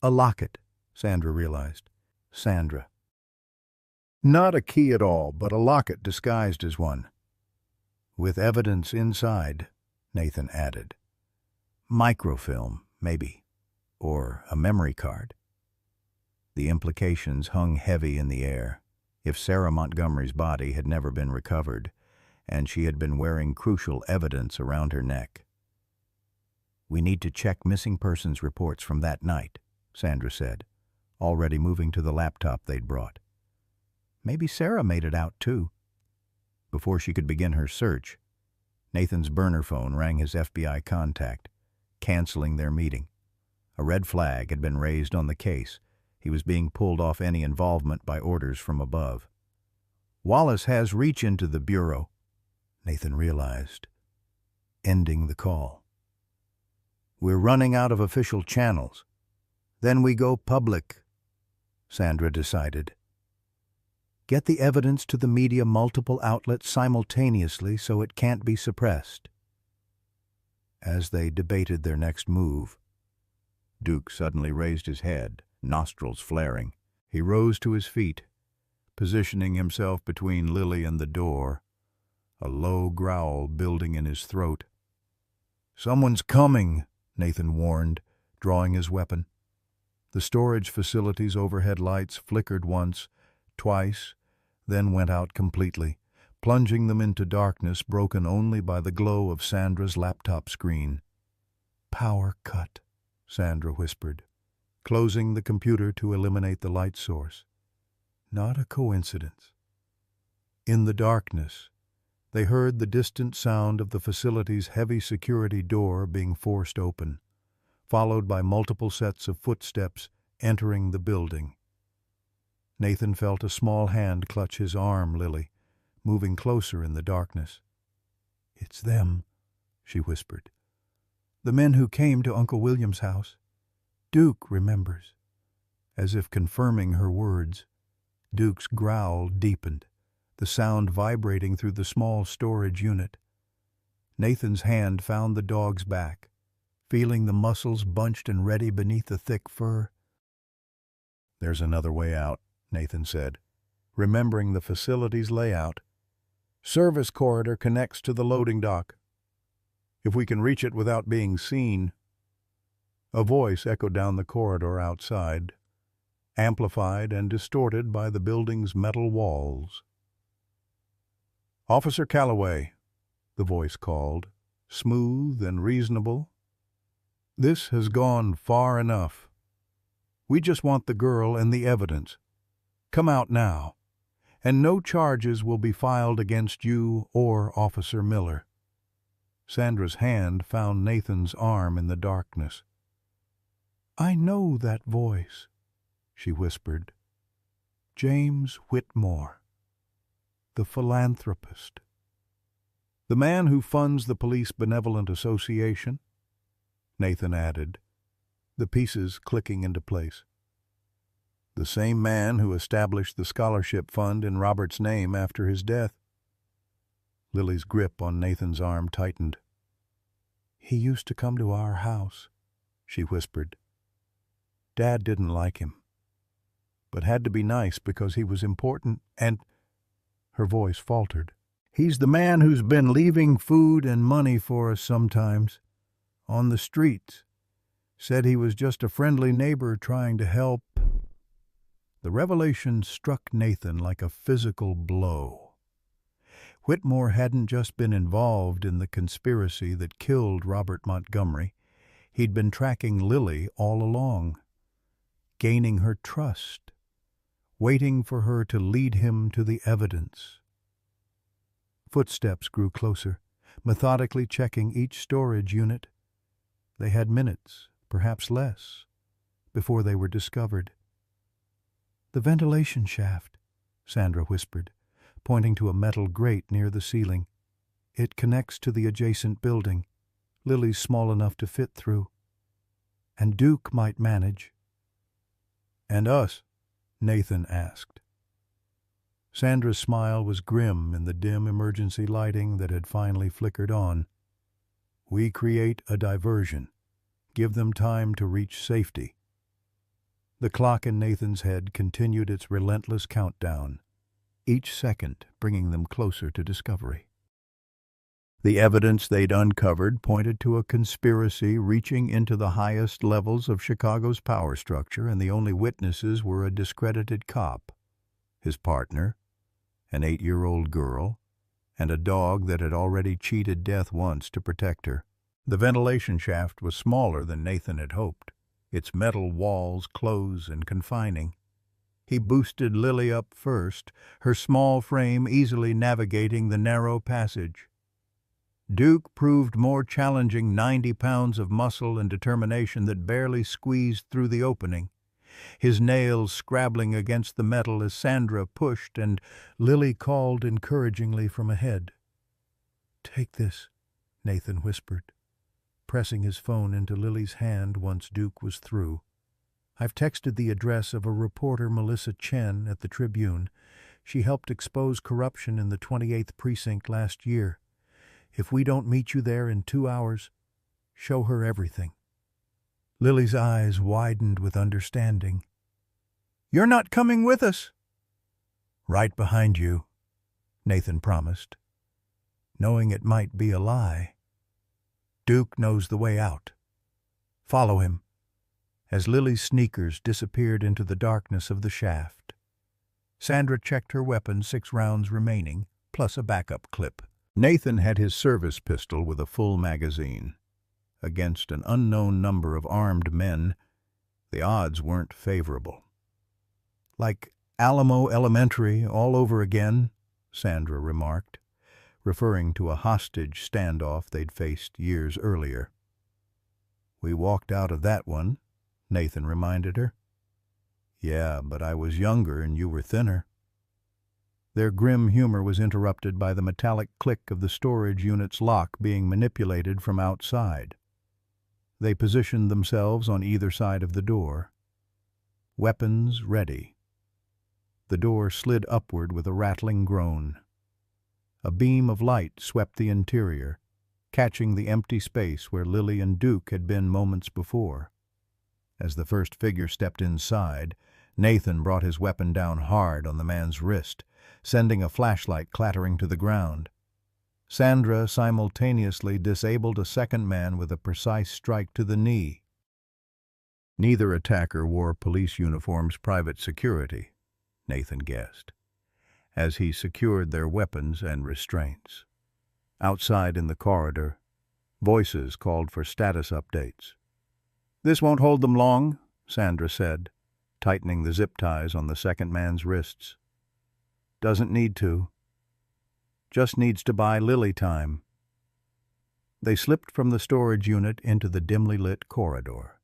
A locket, Sandra realized. Sandra. Not a key at all, but a locket disguised as one. "With evidence inside," Nathan added. "Microfilm, maybe. Or a memory card." The implications hung heavy in the air. If Sarah Montgomery's body had never been recovered, and she had been wearing crucial evidence around her neck. "We need to check missing persons reports from that night," Sandra said, already moving to the laptop they'd brought. "Maybe Sarah made it out, too." Before she could begin her search, Nathan's burner phone rang his FBI contact, canceling their meeting. A red flag had been raised on the case. He was being pulled off any involvement by orders from above. "Wallace has reach into the Bureau," Nathan realized, ending the call. "We're running out of official channels. Then we go public," Sandra decided. "Get the evidence to the media multiple outlets simultaneously so it can't be suppressed." As they debated their next move, Duke suddenly raised his head, nostrils flaring. He rose to his feet, positioning himself between Lily and the door, a low growl building in his throat. "Someone's coming," Nathan warned, drawing his weapon. The storage facility's overhead lights flickered once, twice, then went out completely, plunging them into darkness broken only by the glow of Sandra's laptop screen. "Power cut," Sandra whispered, closing the computer to eliminate the light source. Not a coincidence. In the darkness, they heard the distant sound of the facility's heavy security door being forced open, followed by multiple sets of footsteps entering the building. Nathan felt a small hand clutch his arm, Lily, moving closer in the darkness. "It's them," she whispered. "The men who came to Uncle William's house. Duke remembers." As if confirming her words, Duke's growl deepened, the sound vibrating through the small storage unit. Nathan's hand found the dog's back, feeling the muscles bunched and ready beneath the thick fur. "There's another way out," Nathan said, remembering the facility's layout. "Service corridor connects to the loading dock. If we can reach it without being seen." A voice echoed down the corridor outside, amplified and distorted by the building's metal walls. "Officer Calloway," the voice called, smooth and reasonable. "This has gone far enough. We just want the girl and the evidence. Come out now, and no charges will be filed against you or Officer Miller." Sandra's hand found Nathan's arm in the darkness. "I know that voice," she whispered. "James Whitmore, the philanthropist. The man who funds the Police Benevolent Association," Nathan added, the pieces clicking into place. "The same man who established the scholarship fund in Robert's name after his death." Lily's grip on Nathan's arm tightened. "He used to come to our house," she whispered. "Dad didn't like him, but had to be nice because he was important and—" Her voice faltered. "He's the man who's been leaving food and money for us sometimes, on the streets. Said he was just a friendly neighbor trying to help." The revelation struck Nathan like a physical blow. Whitmore hadn't just been involved in the conspiracy that killed Robert Montgomery. He'd been tracking Lily all along, gaining her trust, waiting for her to lead him to the evidence. Footsteps grew closer, methodically checking each storage unit. They had minutes, perhaps less, before they were discovered. "The ventilation shaft," Sandra whispered, pointing to a metal grate near the ceiling. It connects to the adjacent building. Lily's small enough to fit through. And Duke might manage. And us? Nathan asked. Sandra's smile was grim in the dim emergency lighting that had finally flickered on. We create a diversion. Give them time to reach safety. The clock in Nathan's head continued its relentless countdown, each second bringing them closer to discovery. The evidence they'd uncovered pointed to a conspiracy reaching into the highest levels of Chicago's power structure, and the only witnesses were a discredited cop, his partner, an 8-year-old girl, and a dog that had already cheated death once to protect her. The ventilation shaft was smaller than Nathan had hoped, its metal walls close and confining. He boosted Lily up first, her small frame easily navigating the narrow passage. Duke proved more challenging, 90 pounds of muscle and determination that barely squeezed through the opening, his nails scrabbling against the metal as Sandra pushed, and Lily called encouragingly from ahead. "Take this," Nathan whispered, pressing his phone into Lily's hand once Duke was through. "I've texted the address of a reporter, Melissa Chen, at the Tribune. She helped expose corruption in the 28th Precinct last year. If we don't meet you there in 2 hours, show her everything." Lily's eyes widened with understanding. "You're not coming with us?" "Right behind you," Nathan promised, knowing it might be a lie. "Duke knows the way out. Follow him," as Lily's sneakers disappeared into the darkness of the shaft. Sandra checked her weapon, 6 rounds remaining, plus a backup clip. Nathan had his service pistol with a full magazine. Against an unknown number of armed men, the odds weren't favorable. "Like Alamo Elementary all over again," Sandra remarked, referring to a hostage standoff they'd faced years earlier. "We walked out of that one," Nathan reminded her. "Yeah, but I was younger and you were thinner." Their grim humor was interrupted by the metallic click of the storage unit's lock being manipulated from outside. They positioned themselves on either side of the door, weapons ready. The door slid upward with a rattling groan. A beam of light swept the interior, catching the empty space where Lily and Duke had been moments before. As the first figure stepped inside, Nathan brought his weapon down hard on the man's wrist, sending a flashlight clattering to the ground. Sandra simultaneously disabled a second man with a precise strike to the knee. Neither attacker wore police uniform's private security, Nathan guessed, as he secured their weapons and restraints. Outside in the corridor, voices called for status updates. "This won't hold them long," Sandra said, tightening the zip ties on the second man's wrists. "Doesn't need to. Just needs to buy Lily time." They slipped from the storage unit into the dimly lit corridor,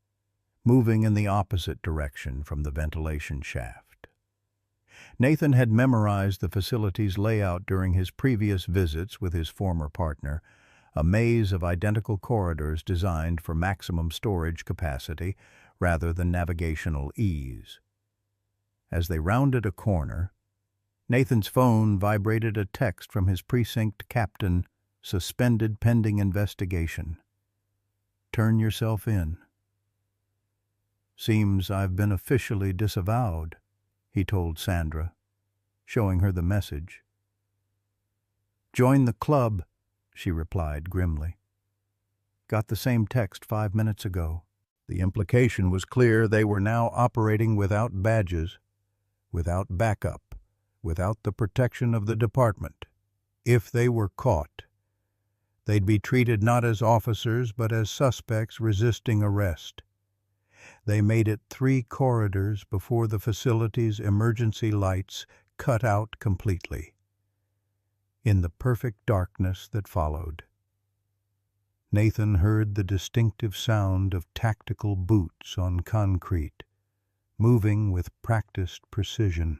moving in the opposite direction from the ventilation shaft. Nathan had memorized the facility's layout during his previous visits with his former partner, a maze of identical corridors designed for maximum storage capacity rather than navigational ease. As they rounded a corner, Nathan's phone vibrated a text from his precinct captain, suspended pending investigation. "Turn yourself in." "Seems I've been officially disavowed," he told Sandra, showing her the message. "Join the club," she replied grimly. "Got the same text 5 minutes ago." The implication was clear. They were now operating without badges, without backup, without the protection of the department. If they were caught, they'd be treated not as officers but as suspects resisting arrest. They made it 3 corridors before the facility's emergency lights cut out completely. In the perfect darkness that followed, Nathan heard the distinctive sound of tactical boots on concrete, moving with practiced precision.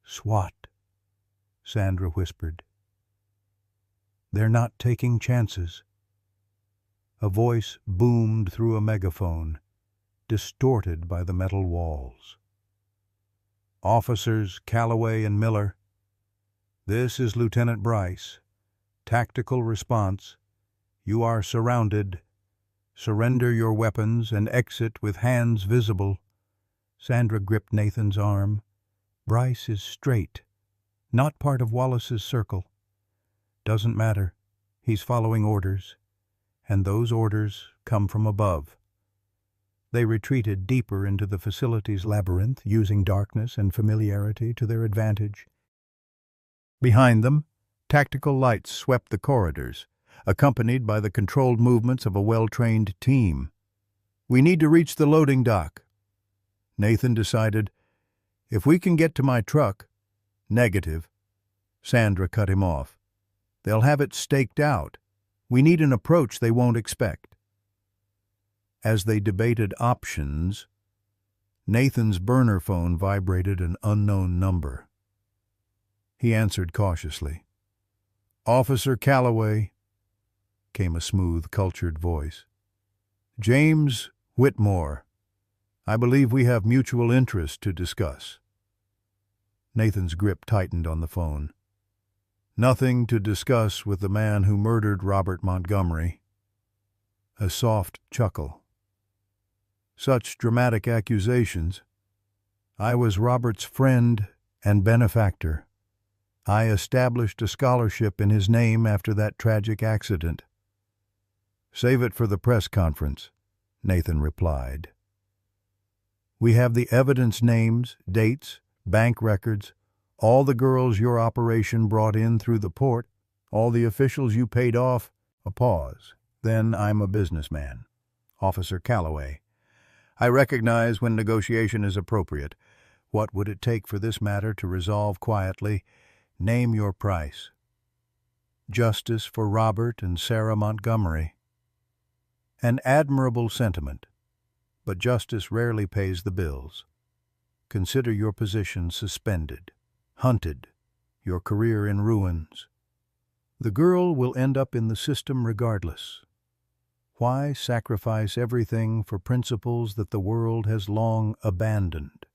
"SWAT," Sandra whispered. They're not taking chances. A voice boomed through a megaphone, distorted by the metal walls. Officers Calloway and Miller, this is Lieutenant Bryce. Tactical response. You are surrounded. Surrender your weapons and exit with hands visible. Sandra gripped Nathan's arm. Bryce is straight, not part of Wallace's circle. Doesn't matter. He's following orders, and those orders come from above. They retreated deeper into the facility's labyrinth, using darkness and familiarity to their advantage. Behind them, tactical lights swept the corridors, accompanied by the controlled movements of a well-trained team. We need to reach the loading dock. Nathan decided, if we can get to my truck. Negative. Sandra cut him off. They'll have it staked out. We need an approach they won't expect. As they debated options, Nathan's burner phone vibrated an unknown number. He answered cautiously. Officer Calloway, came a smooth, cultured voice. James Whitmore. I believe we have mutual interest to discuss. Nathan's grip tightened on the phone. Nothing to discuss with the man who murdered Robert Montgomery. A soft chuckle. Such dramatic accusations. I was Robert's friend and benefactor. I established a scholarship in his name after that tragic accident. Save it for the press conference, Nathan replied. We have the evidence, names, dates, bank records, all the girls your operation brought in through the port, all the officials you paid off. A pause. Then I'm a businessman. Officer Calloway. I recognize when negotiation is appropriate. What would it take for this matter to resolve quietly? Name your price. Justice for Robert and Sarah Montgomery. An admirable sentiment, but justice rarely pays the bills. Consider your position suspended, hunted, your career in ruins. The girl will end up in the system regardless. Why sacrifice everything for principles that the world has long abandoned?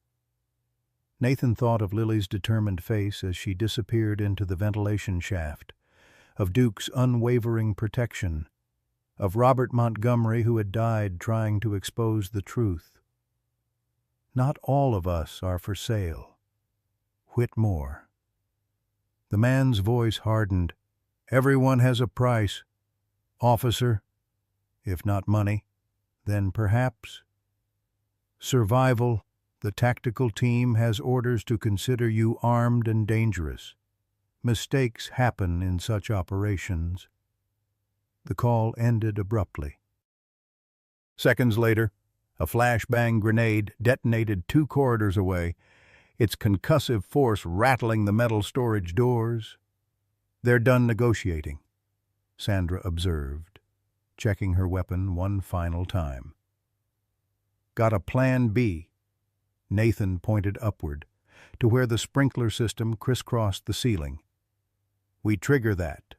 Nathan thought of Lily's determined face as she disappeared into the ventilation shaft, of Duke's unwavering protection, of Robert Montgomery who had died trying to expose the truth. Not all of us are for sale. Whitmore. The man's voice hardened. Everyone has a price. Officer, if not money, then perhaps survival. The tactical team has orders to consider you armed and dangerous. Mistakes happen in such operations. The call ended abruptly. Seconds later, a flashbang grenade detonated 2 corridors away, its concussive force rattling the metal storage doors. They're done negotiating, Sandra observed, checking her weapon one final time. Got a plan B. Nathan pointed upward, to where the sprinkler system crisscrossed the ceiling. We trigger that,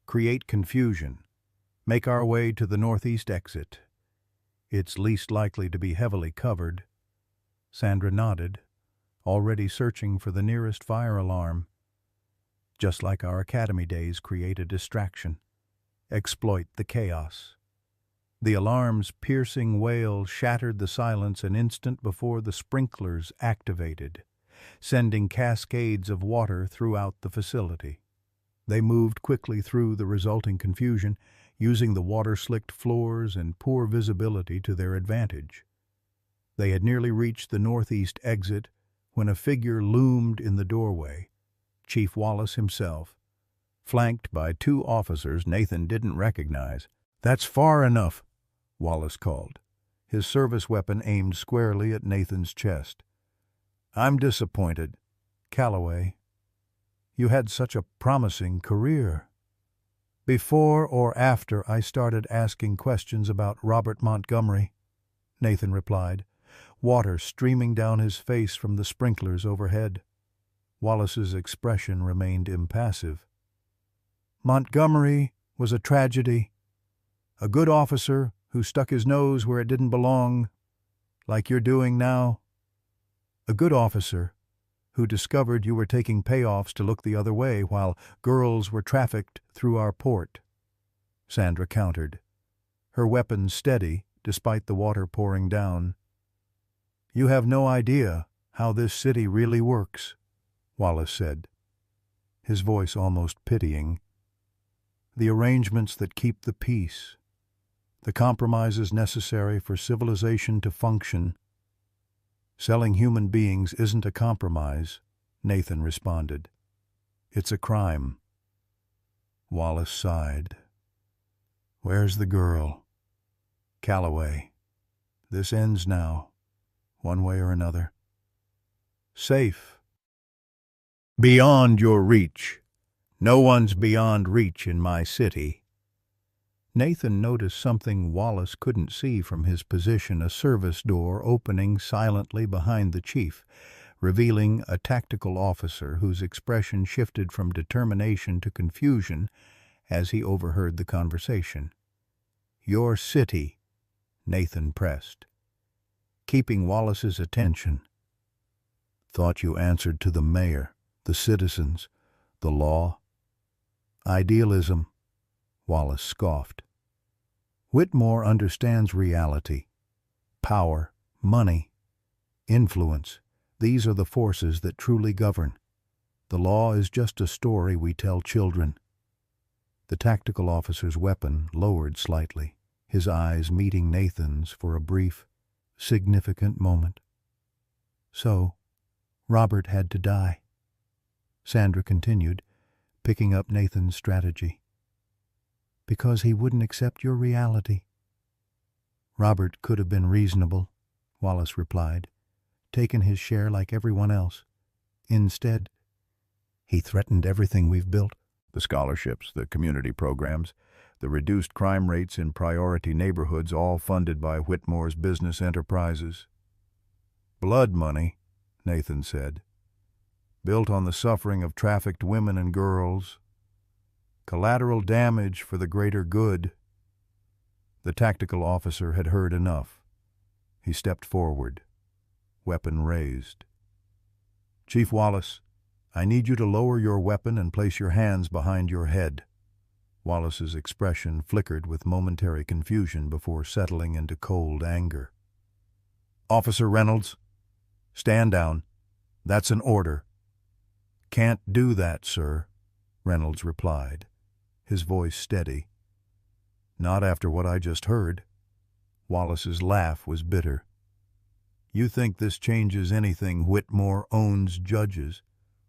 create confusion, make our way to the northeast exit. It's least likely to be heavily covered. Sandra nodded, already searching for the nearest fire alarm. Just like our academy days, create a distraction. Exploit the chaos. The alarm's piercing wail shattered the silence an instant before the sprinklers activated, sending cascades of water throughout the facility. They moved quickly through the resulting confusion, using the water-slicked floors and poor visibility to their advantage. They had nearly reached the northeast exit when a figure loomed in the doorway, Chief Wallace himself, flanked by 2 officers Nathan didn't recognize. That's far enough, Wallace called, his service weapon aimed squarely at Nathan's chest. I'm disappointed. Calloway, you had such a promising career. Before or after I started asking questions about Robert Montgomery, Nathan replied, water streaming down his face from the sprinklers overhead. Wallace's expression remained impassive. Montgomery was a tragedy. A good officer who stuck his nose where it didn't belong, like you're doing now. A good officer who discovered you were taking payoffs to look the other way while girls were trafficked through our port. Sandra countered, her weapon steady despite the water pouring down. You have no idea how this city really works, Wallace said, his voice almost pitying. The arrangements that keep the peace, the compromises necessary for civilization to function. Selling human beings isn't a compromise, Nathan responded. It's a crime. Wallace sighed. Where's the girl? Calloway. This ends now, one way or another. Safe. Beyond your reach. No one's beyond reach in my city. Nathan noticed something Wallace couldn't see from his position, a service door opening silently behind the chief, revealing a tactical officer whose expression shifted from determination to confusion as he overheard the conversation. Your city, Nathan pressed, keeping Wallace's attention. Thought you answered to the mayor, the citizens, the law. Idealism, Wallace scoffed. Whitmore understands reality. Power, money, influence. These are the forces that truly govern. The law is just a story we tell children. The tactical officer's weapon lowered slightly, his eyes meeting Nathan's for a brief, significant moment. So, Robert had to die. Sandra continued, picking up Nathan's strategy. Because he wouldn't accept your reality. Robert could have been reasonable, Wallace replied, taken his share like everyone else. Instead, he threatened everything we've built. The scholarships, the community programs, the reduced crime rates in priority neighborhoods, all funded by Whitmore's business enterprises. Blood money, Nathan said, built on the suffering of trafficked women and girls. Collateral damage for the greater good. The tactical officer had heard enough. He stepped forward, weapon raised. Chief Wallace, I need you to lower your weapon and place your hands behind your head. Wallace's expression flickered with momentary confusion before settling into cold anger. Officer Reynolds, stand down. That's an order. Can't do that, sir, Reynolds replied, his voice steady. Not after what I just heard. Wallace's laugh was bitter. You think this changes anything? Whitmore owns judges,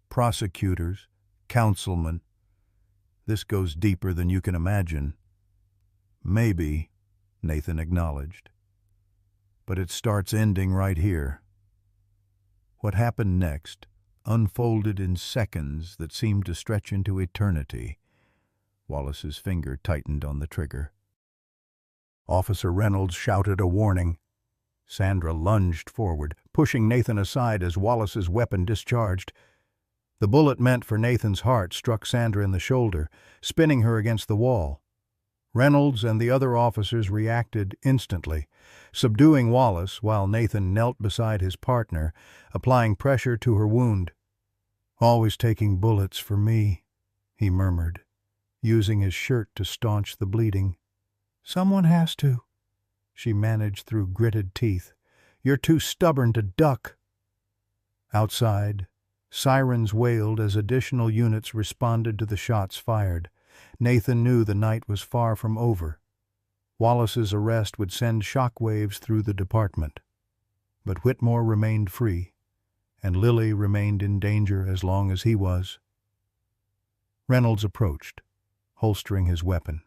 prosecutors, councilmen. This goes deeper than you can imagine. Maybe, Nathan acknowledged. But it starts ending right here. What happened next unfolded in seconds that seemed to stretch into eternity. Wallace's finger tightened on the trigger. Officer Reynolds shouted a warning. Sandra lunged forward, pushing Nathan aside as Wallace's weapon discharged. The bullet meant for Nathan's heart struck Sandra in the shoulder, spinning her against the wall. Reynolds and the other officers reacted instantly, subduing Wallace while Nathan knelt beside his partner, applying pressure to her wound. Always taking bullets for me, he murmured, using his shirt to staunch the bleeding. Someone has to, she managed through gritted teeth. You're too stubborn to duck. Outside, sirens wailed as additional units responded to the shots fired. Nathan knew the night was far from over. Wallace's arrest would send shockwaves through the department. But Whitmore remained free, and Lily remained in danger as long as he was. Reynolds approached, holstering his weapon.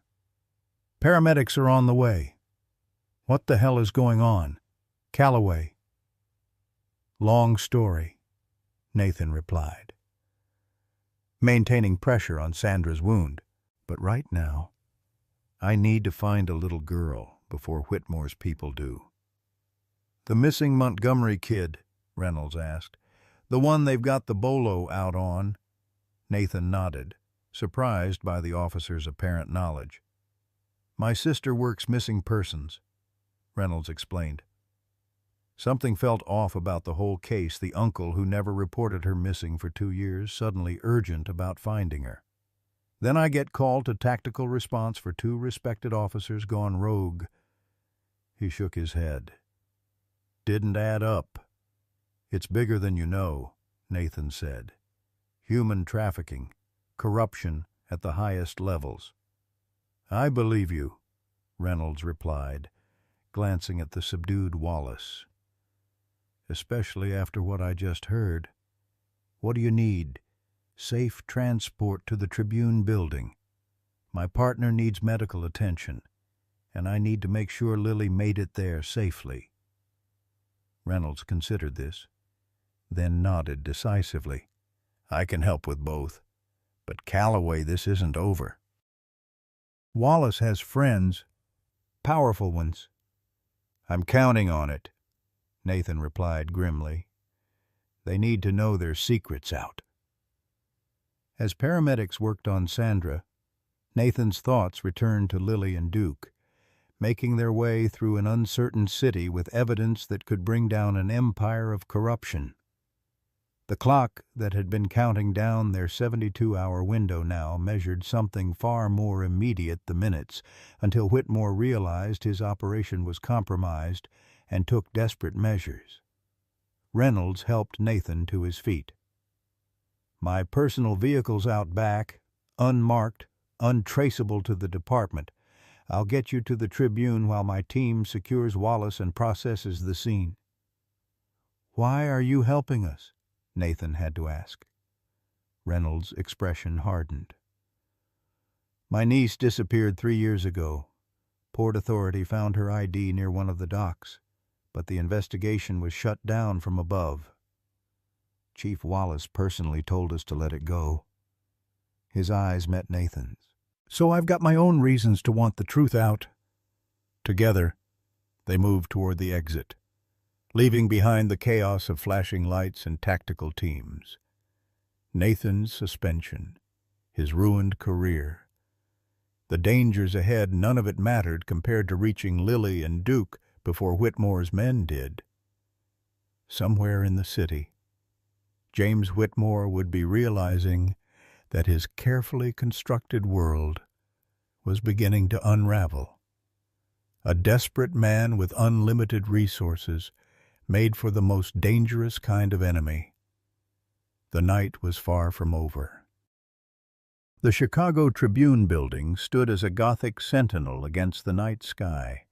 Paramedics are on the way. What the hell is going on? Calloway. Long story, Nathan replied, maintaining pressure on Sandra's wound. But right now, I need to find a little girl before Whitmore's people do. The missing Montgomery kid, Reynolds asked. The one they've got the bolo out on. Nathan nodded, surprised by the officer's apparent knowledge. "My sister works missing persons," Reynolds explained. Something felt off about the whole case. The uncle, who never reported her missing for 2 years, suddenly urgent about finding her. Then I get called to tactical response for 2 respected officers gone rogue. He shook his head. "Didn't add up." "It's bigger than you know," Nathan said. "Human trafficking, corruption at the highest levels." "I believe you," Reynolds replied, glancing at the subdued Wallace. "Especially after what I just heard. What do you need?" "Safe transport to the Tribune building. My partner needs medical attention, and I need to make sure Lily made it there safely." Reynolds considered this, then nodded decisively. "I can help with both. But Calloway, this isn't over." "Wallace has friends, powerful ones." "I'm counting on it," Nathan replied grimly. "They need to know their secret's out." As paramedics worked on Sandra, Nathan's thoughts returned to Lily and Duke, making their way through an uncertain city with evidence that could bring down an empire of corruption. The clock that had been counting down their 72-hour window now measured something far more immediate, the minutes, until Whitmore realized his operation was compromised and took desperate measures. Reynolds helped Nathan to his feet. "My personal vehicle's out back, unmarked, untraceable to the department. I'll get you to the Tribune while my team secures Wallace and processes the scene." "Why are you helping us?" Nathan had to ask. Reynolds' expression hardened. "My niece disappeared 3 years ago. Port Authority found her ID near one of the docks, but the investigation was shut down from above. Chief Wallace personally told us to let it go." His eyes met Nathan's. "So I've got my own reasons to want the truth out." Together, they moved toward the exit, leaving behind the chaos of flashing lights and tactical teams. Nathan's suspension, his ruined career. The dangers ahead, none of it mattered compared to reaching Lily and Duke before Whitmore's men did. Somewhere in the city, James Whitmore would be realizing that his carefully constructed world was beginning to unravel. A desperate man with unlimited resources, made for the most dangerous kind of enemy. The night was far from over. The Chicago Tribune building stood as a Gothic sentinel against the night sky,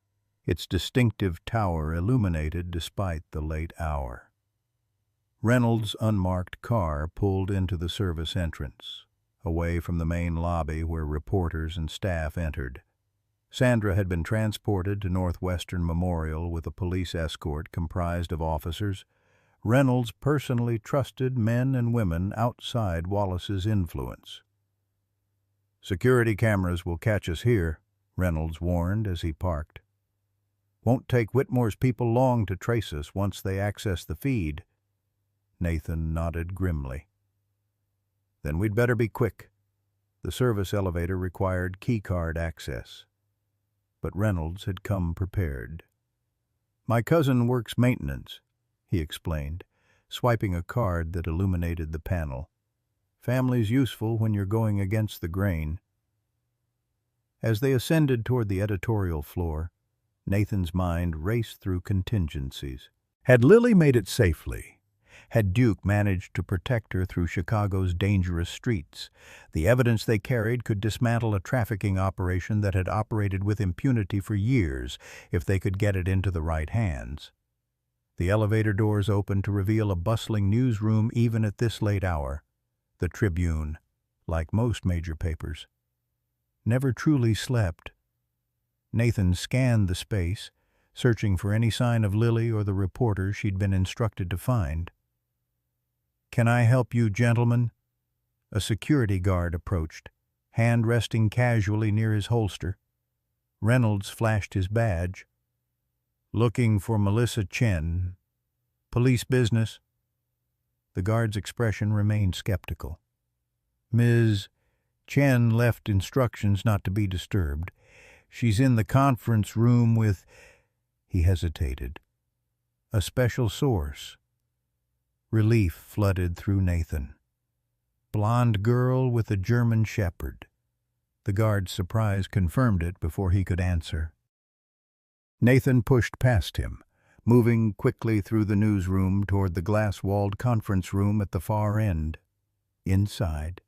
its distinctive tower illuminated despite the late hour. Reynolds' unmarked car pulled into the service entrance, away from the main lobby where reporters and staff entered. Sandra had been transported to Northwestern Memorial with a police escort comprised of officers. Reynolds personally trusted men and women outside Wallace's influence. "Security cameras will catch us here," Reynolds warned as he parked. "Won't take Whitmore's people long to trace us once they access the feed." Nathan nodded grimly. "Then we'd better be quick." The service elevator required keycard access, but Reynolds had come prepared. "My cousin works maintenance," he explained, swiping a card that illuminated the panel. "Family's useful when you're going against the grain." As they ascended toward the editorial floor, Nathan's mind raced through contingencies. Had Lily made it safely? Had Duke managed to protect her through Chicago's dangerous streets? The evidence they carried could dismantle a trafficking operation that had operated with impunity for years if they could get it into the right hands. The elevator doors opened to reveal a bustling newsroom even at this late hour. The Tribune, like most major papers, never truly slept. Nathan scanned the space, searching for any sign of Lily or the reporter she'd been instructed to find. "Can I help you, gentlemen?" A security guard approached, hand resting casually near his holster. Reynolds flashed his badge. "Looking for Melissa Chen. Police business?" The guard's expression remained skeptical. "Ms. Chen left instructions not to be disturbed. She's in the conference room with... He hesitated. A special source. Relief flooded through Nathan. Blonde girl with a German shepherd. The guard's surprise confirmed it before he could answer. Nathan pushed past him, moving quickly through the newsroom toward the glass-walled conference room at the far end. Inside,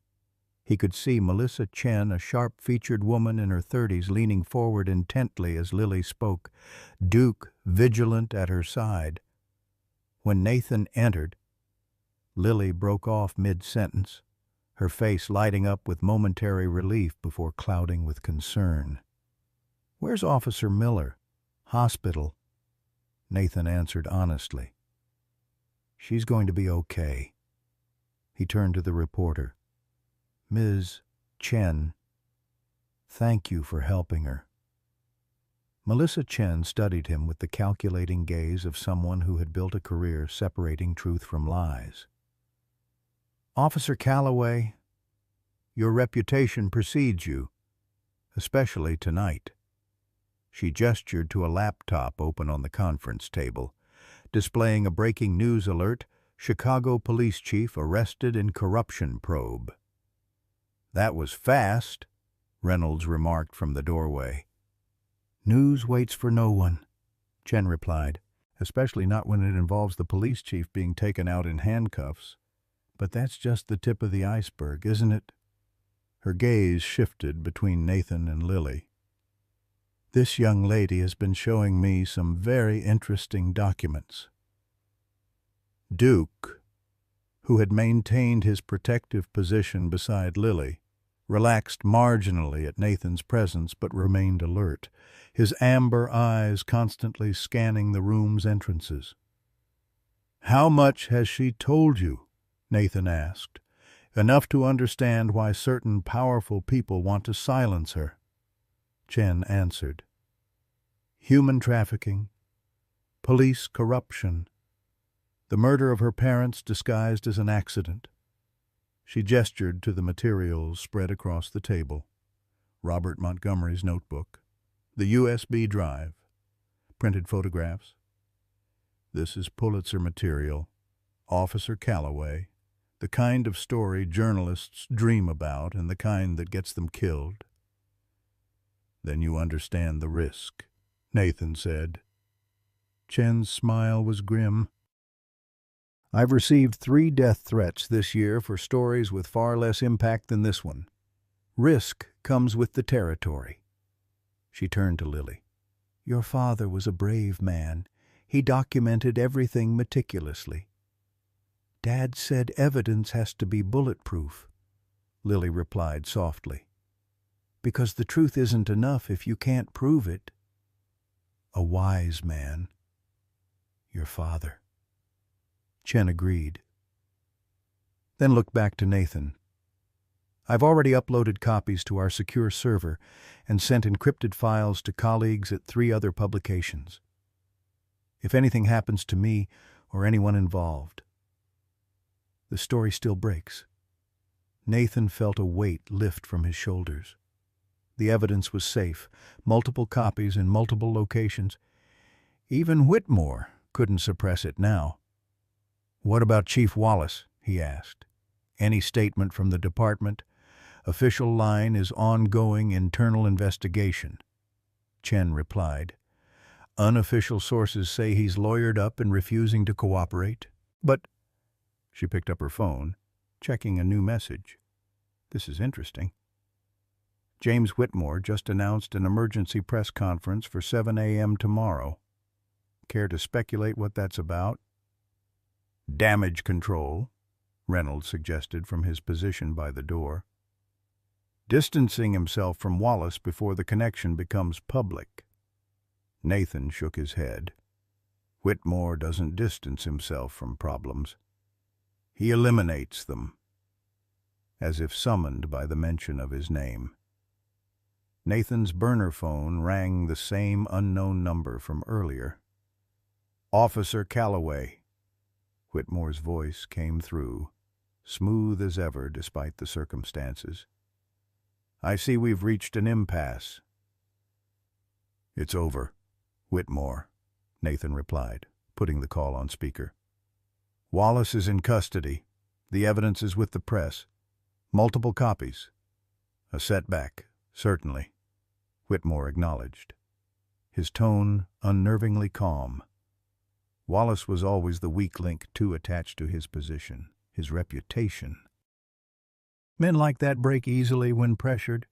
he could see Melissa Chen, a sharp-featured woman in her 30s, leaning forward intently as Lily spoke, Duke vigilant at her side. When Nathan entered, Lily broke off mid-sentence, her face lighting up with momentary relief before clouding with concern. "Where's Officer Miller?" "Hospital," Nathan answered honestly. "She's going to be okay." He turned to the reporter. "Ms. Chen, thank you for helping her." Melissa Chen studied him with the calculating gaze of someone who had built a career separating truth from lies. "Officer Calloway, your reputation precedes you, especially tonight." She gestured to a laptop open on the conference table, displaying a breaking news alert: Chicago police chief arrested in corruption probe. "That was fast," Reynolds remarked from the doorway. "News waits for no one," Chen replied, "especially not when it involves the police chief being taken out in handcuffs. But that's just the tip of the iceberg, isn't it?" Her gaze shifted between Nathan and Lily. "This young lady has been showing me some very interesting documents." Duke, who had maintained his protective position beside Lily, relaxed marginally at Nathan's presence but remained alert, his amber eyes constantly scanning the room's entrances. "How much has she told you?" Nathan asked. "Enough to understand why certain powerful people want to silence her." Chen answered. "Human trafficking, police corruption, the murder of her parents disguised as an accident." She gestured to the materials spread across the table. Robert Montgomery's notebook, the USB drive, printed photographs. "This is Pulitzer material. Officer Calloway. The kind of story journalists dream about and the kind that gets them killed." "Then you understand the risk," Nathan said. Chen's smile was grim. "I've received 3 death threats this year for stories with far less impact than this one. Risk comes with the territory." She turned to Lily. "Your father was a brave man. He documented everything meticulously." "Dad said evidence has to be bulletproof," Lily replied softly. "Because the truth isn't enough if you can't prove it." "A wise man. Your father." Chen agreed. Then looked back to Nathan. "I've already uploaded copies to our secure server and sent encrypted files to colleagues at 3 other publications. If anything happens to me or anyone involved..." The story still breaks. Nathan felt a weight lift from his shoulders. The evidence was safe, multiple copies in multiple locations. Even Whitmore couldn't suppress it now. "What about Chief Wallace?" he asked. "Any statement from the department?" "Official line is ongoing internal investigation," Chen replied. "Unofficial sources say he's lawyered up and refusing to cooperate. But..." She picked up her phone, checking a new message. "This is interesting. James Whitmore just announced an emergency press conference for 7 a.m. tomorrow. Care to speculate what that's about?" "Damage control," Reynolds suggested from his position by the door. "Distancing himself from Wallace before the connection becomes public." Nathan shook his head. "Whitmore doesn't distance himself from problems. He eliminates them," as if summoned by the mention of his name. Nathan's burner phone rang the same unknown number from earlier. "Officer Calloway." Whitmore's voice came through, smooth as ever despite the circumstances. I see we've reached an impasse. It's over, Whitmore, Nathan replied, putting the call on speaker. Wallace is in custody. The evidence is with the press. Multiple copies. A setback, certainly, Whitmore acknowledged, his tone unnervingly calm. Wallace was always the weak link too attached to his position, his reputation. Men like that break easily when pressured.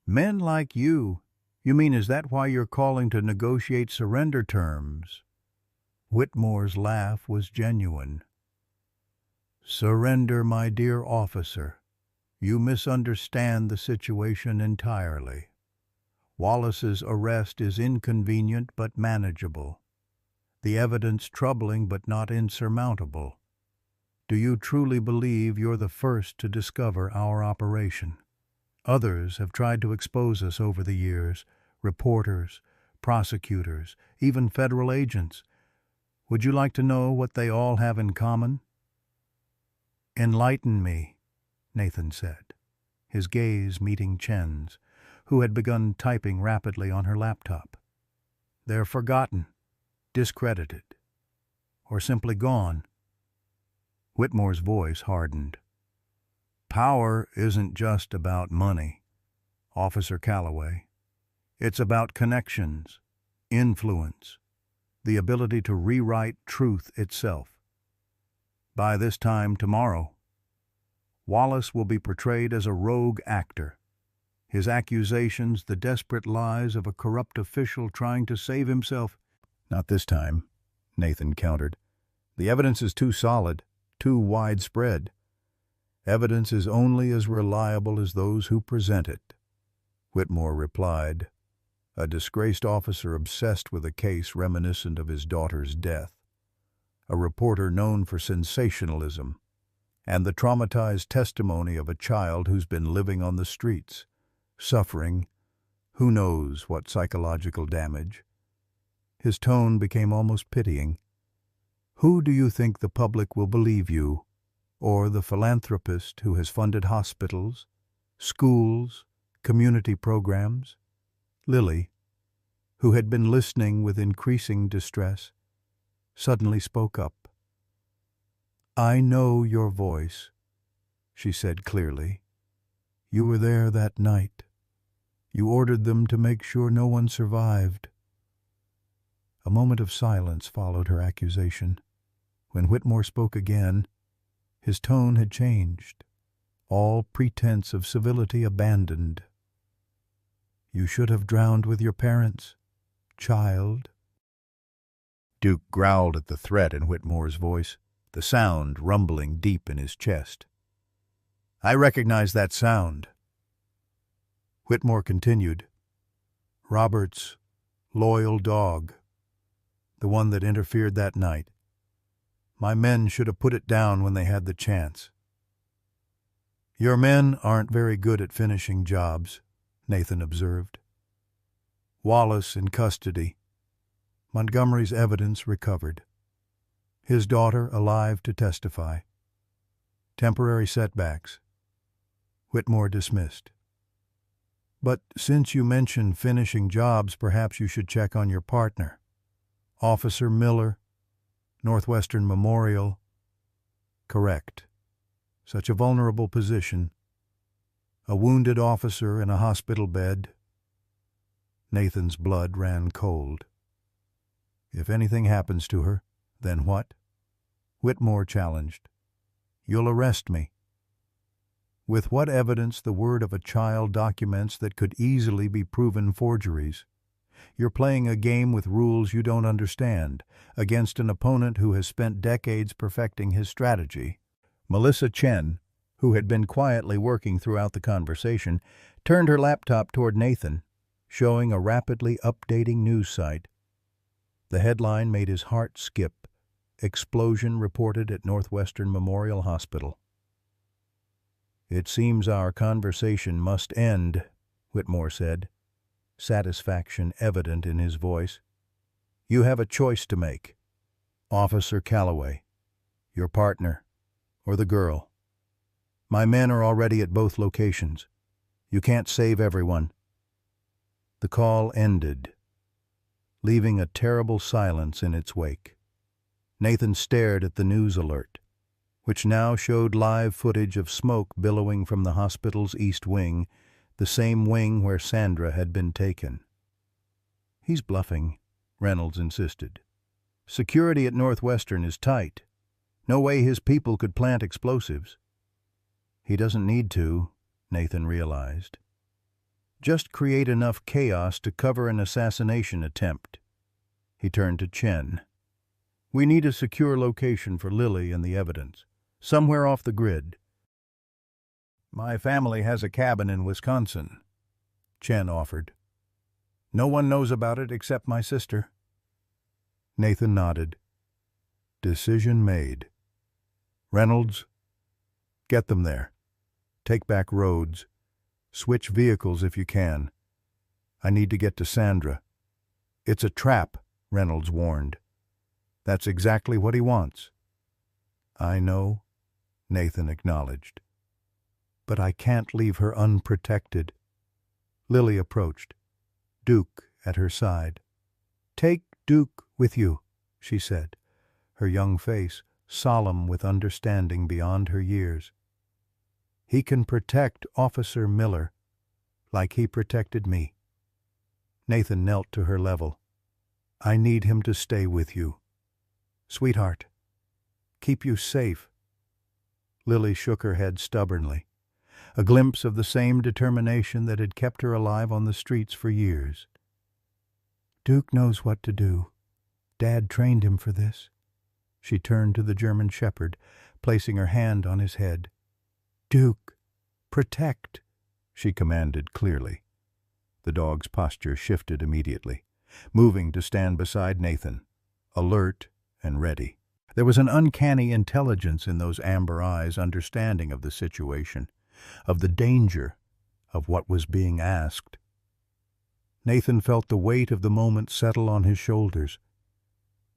Men like you? You mean, is that why you're calling to negotiate surrender terms? Whitmore's laugh was genuine. Surrender, my dear officer. You misunderstand the situation entirely. Wallace's arrest is inconvenient but manageable. The evidence troubling but not insurmountable. Do you truly believe you're the first to discover our operation? Others have tried to expose us over the years, reporters, prosecutors, even federal agents. Would you like to know what they all have in common? Enlighten me, Nathan said, his gaze meeting Chen's, who had begun typing rapidly on her laptop. They're forgotten, discredited, or simply gone. Whitmore's voice hardened. Power isn't just about money, Officer Calloway. It's about connections, influence, the ability to rewrite truth itself. By this time tomorrow, Wallace will be portrayed as a rogue actor, his accusations the desperate lies of a corrupt official trying to save himself. Not this time, Nathan countered. The evidence is too solid, too widespread. Evidence is only as reliable as those who present it, Whitmore replied, a disgraced officer obsessed with a case reminiscent of his daughter's death, a reporter known for sensationalism, and the traumatized testimony of a child who's been living on the streets, suffering who knows what psychological damage. His tone became almost pitying. Who do you think the public will believe you, or the philanthropist who has funded hospitals, schools, community programs? Lily, who had been listening with increasing distress, suddenly spoke up. I know your voice, she said clearly. You were there that night. You ordered them to make sure no one survived. A moment of silence followed her accusation. When Whitmore spoke again, his tone had changed, all pretense of civility abandoned. You should have drowned with your parents, child. Duke growled at the threat in Whitmore's voice, the sound rumbling deep in his chest. I recognize that sound. Whitmore continued. Robert's loyal dog, the one that interfered that night. My men should have put it down when they had the chance. Your men aren't very good at finishing jobs, Nathan observed. Wallace in custody. Montgomery's evidence recovered. His daughter alive to testify. Temporary setbacks. Whitmore dismissed. But since you mentioned finishing jobs, perhaps you should check on your partner. Officer Miller, Northwestern Memorial. Correct. Such a vulnerable position. A wounded officer in a hospital bed. Nathan's blood ran cold. If anything happens to her, then what? Whitmore challenged. You'll arrest me. With what evidence the word of a child documents that could easily be proven forgeries? You're playing a game with rules you don't understand, against an opponent who has spent decades perfecting his strategy. Melissa Chen, who had been quietly working throughout the conversation, turned her laptop toward Nathan, showing a rapidly updating news site. The headline made his heart skip. Explosion reported at Northwestern Memorial Hospital. It seems our conversation must end, Whitmore said, satisfaction evident in his voice. You have a choice to make. Officer Calloway, your partner, or the girl. My men are already at both locations. You can't save everyone." The call ended, leaving a terrible silence in its wake. Nathan stared at the news alert, which now showed live footage of smoke billowing from the hospital's east wing, the same wing where Sandra had been taken. "He's bluffing," Reynolds insisted. "Security at Northwestern is tight. No way his people could plant explosives." "He doesn't need to," Nathan realized. "Just create enough chaos to cover an assassination attempt." He turned to Chen. "We need a secure location for Lily and the evidence, somewhere off the grid." "My family has a cabin in Wisconsin," Chen offered. "No one knows about it except my sister." Nathan nodded. Decision made. "Reynolds, get them there. Take back roads. Switch vehicles if you can. I need to get to Sandra." "It's a trap," Reynolds warned. "That's exactly what he wants." "I know," Nathan acknowledged. "But I can't leave her unprotected." Lily approached, Duke at her side. "Take Duke with you," she said, her young face solemn with understanding beyond her years. "He can protect Officer Miller like he protected me." Nathan knelt to her level. "I need him to stay with you. Sweetheart, keep you safe." Lily shook her head stubbornly, a glimpse of the same determination that had kept her alive on the streets for years. "Duke knows what to do. Dad trained him for this." She turned to the German shepherd, placing her hand on his head. "Duke, protect," she commanded clearly. The dog's posture shifted immediately, moving to stand beside Nathan, alert and ready. There was an uncanny intelligence in those amber eyes, understanding of the situation, of the danger of what was being asked. Nathan felt the weight of the moment settle on his shoulders.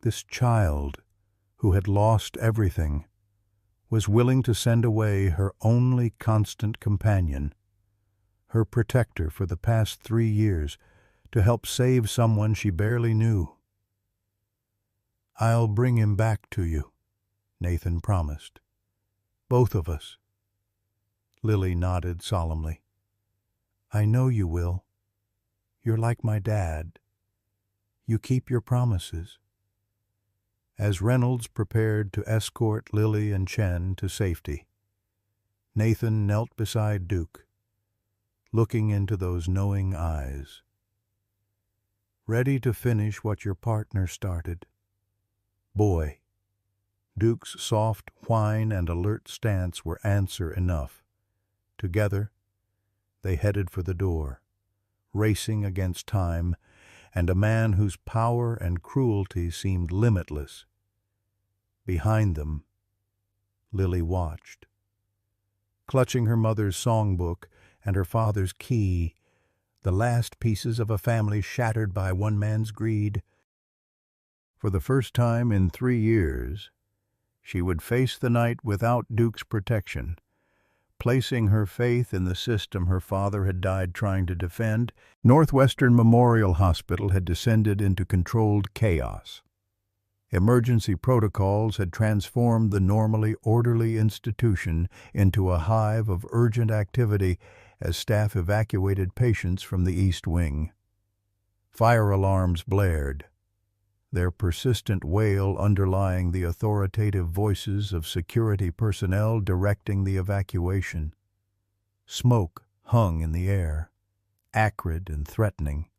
This child, who had lost everything, was willing to send away her only constant companion, her protector for the past 3 years, to help save someone she barely knew. "I'll bring him back to you," Nathan promised. "Both of us." Lily nodded solemnly. "I know you will. You're like my dad. You keep your promises." As Reynolds prepared to escort Lily and Chen to safety, Nathan knelt beside Duke, looking into those knowing eyes. "Ready to finish what your partner started?" "Boy." Duke's soft whine and alert stance were answer enough. Together, they headed for the door, racing against time and a man whose power and cruelty seemed limitless. Behind them, Lily watched. Clutching her mother's songbook and her father's key, the last pieces of a family shattered by one man's greed. For the first time in 3 years, she would face the night without Duke's protection, placing her faith in the system her father had died trying to defend. Northwestern Memorial Hospital had descended into controlled chaos. Emergency protocols had transformed the normally orderly institution into a hive of urgent activity as staff evacuated patients from the East Wing. Fire alarms blared, their persistent wail underlying the authoritative voices of security personnel directing the evacuation. Smoke hung in the air, acrid and threatening,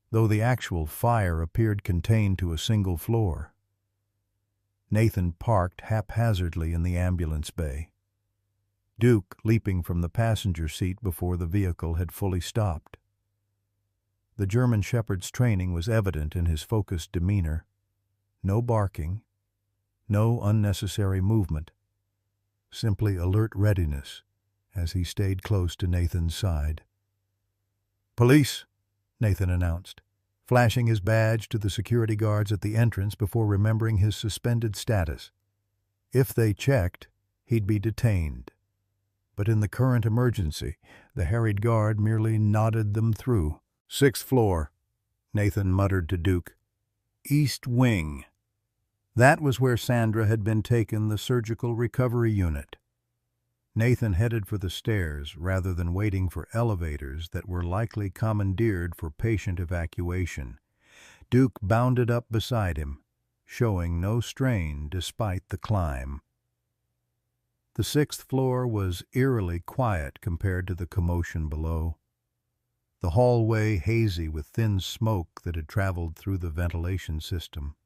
though the actual fire appeared contained to a single floor. Nathan parked haphazardly in the ambulance bay, Duke leaping from the passenger seat before the vehicle had fully stopped. The German shepherd's training was evident in his focused demeanor. No barking, no unnecessary movement, simply alert readiness as he stayed close to Nathan's side. "Police," Nathan announced, flashing his badge to the security guards at the entrance before remembering his suspended status. If they checked, he'd be detained. But in the current emergency, The harried guard merely nodded them through. "6th floor," Nathan muttered to Duke. "East wing." That was where Sandra had been taken, the surgical recovery unit. Nathan headed for the stairs rather than waiting for elevators that were likely commandeered for patient evacuation. Duke bounded up beside him, showing no strain despite the climb. The 6th floor was eerily quiet compared to the commotion below. The hallway hazy with thin smoke that had traveled through the ventilation system.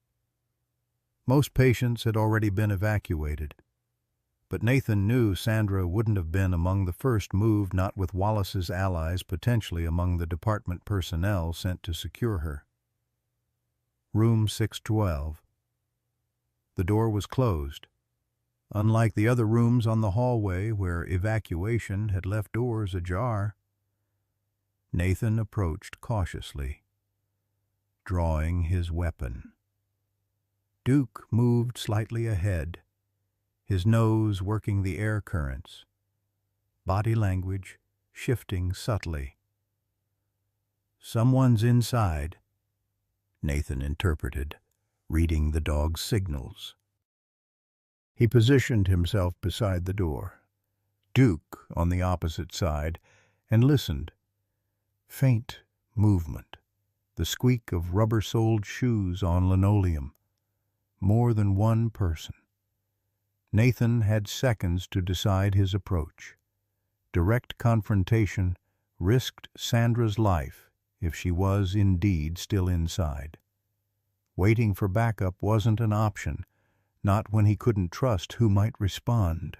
Most patients had already been evacuated, but Nathan knew Sandra wouldn't have been among the first moved, not with Wallace's allies potentially among the department personnel sent to secure her. Room 612. The door was closed. Unlike the other rooms on the hallway where evacuation had left doors ajar. Nathan approached cautiously, drawing his weapon. Duke moved slightly ahead, his nose working the air currents, body language shifting subtly. "Someone's inside," Nathan interpreted, reading the dog's signals. He positioned himself beside the door, Duke on the opposite side, and listened. Faint movement, the squeak of rubber-soled shoes on linoleum. More than one person. Nathan had seconds to decide his approach. Direct confrontation risked Sandra's life if she was indeed still inside. Waiting for backup wasn't an option, not when he couldn't trust who might respond.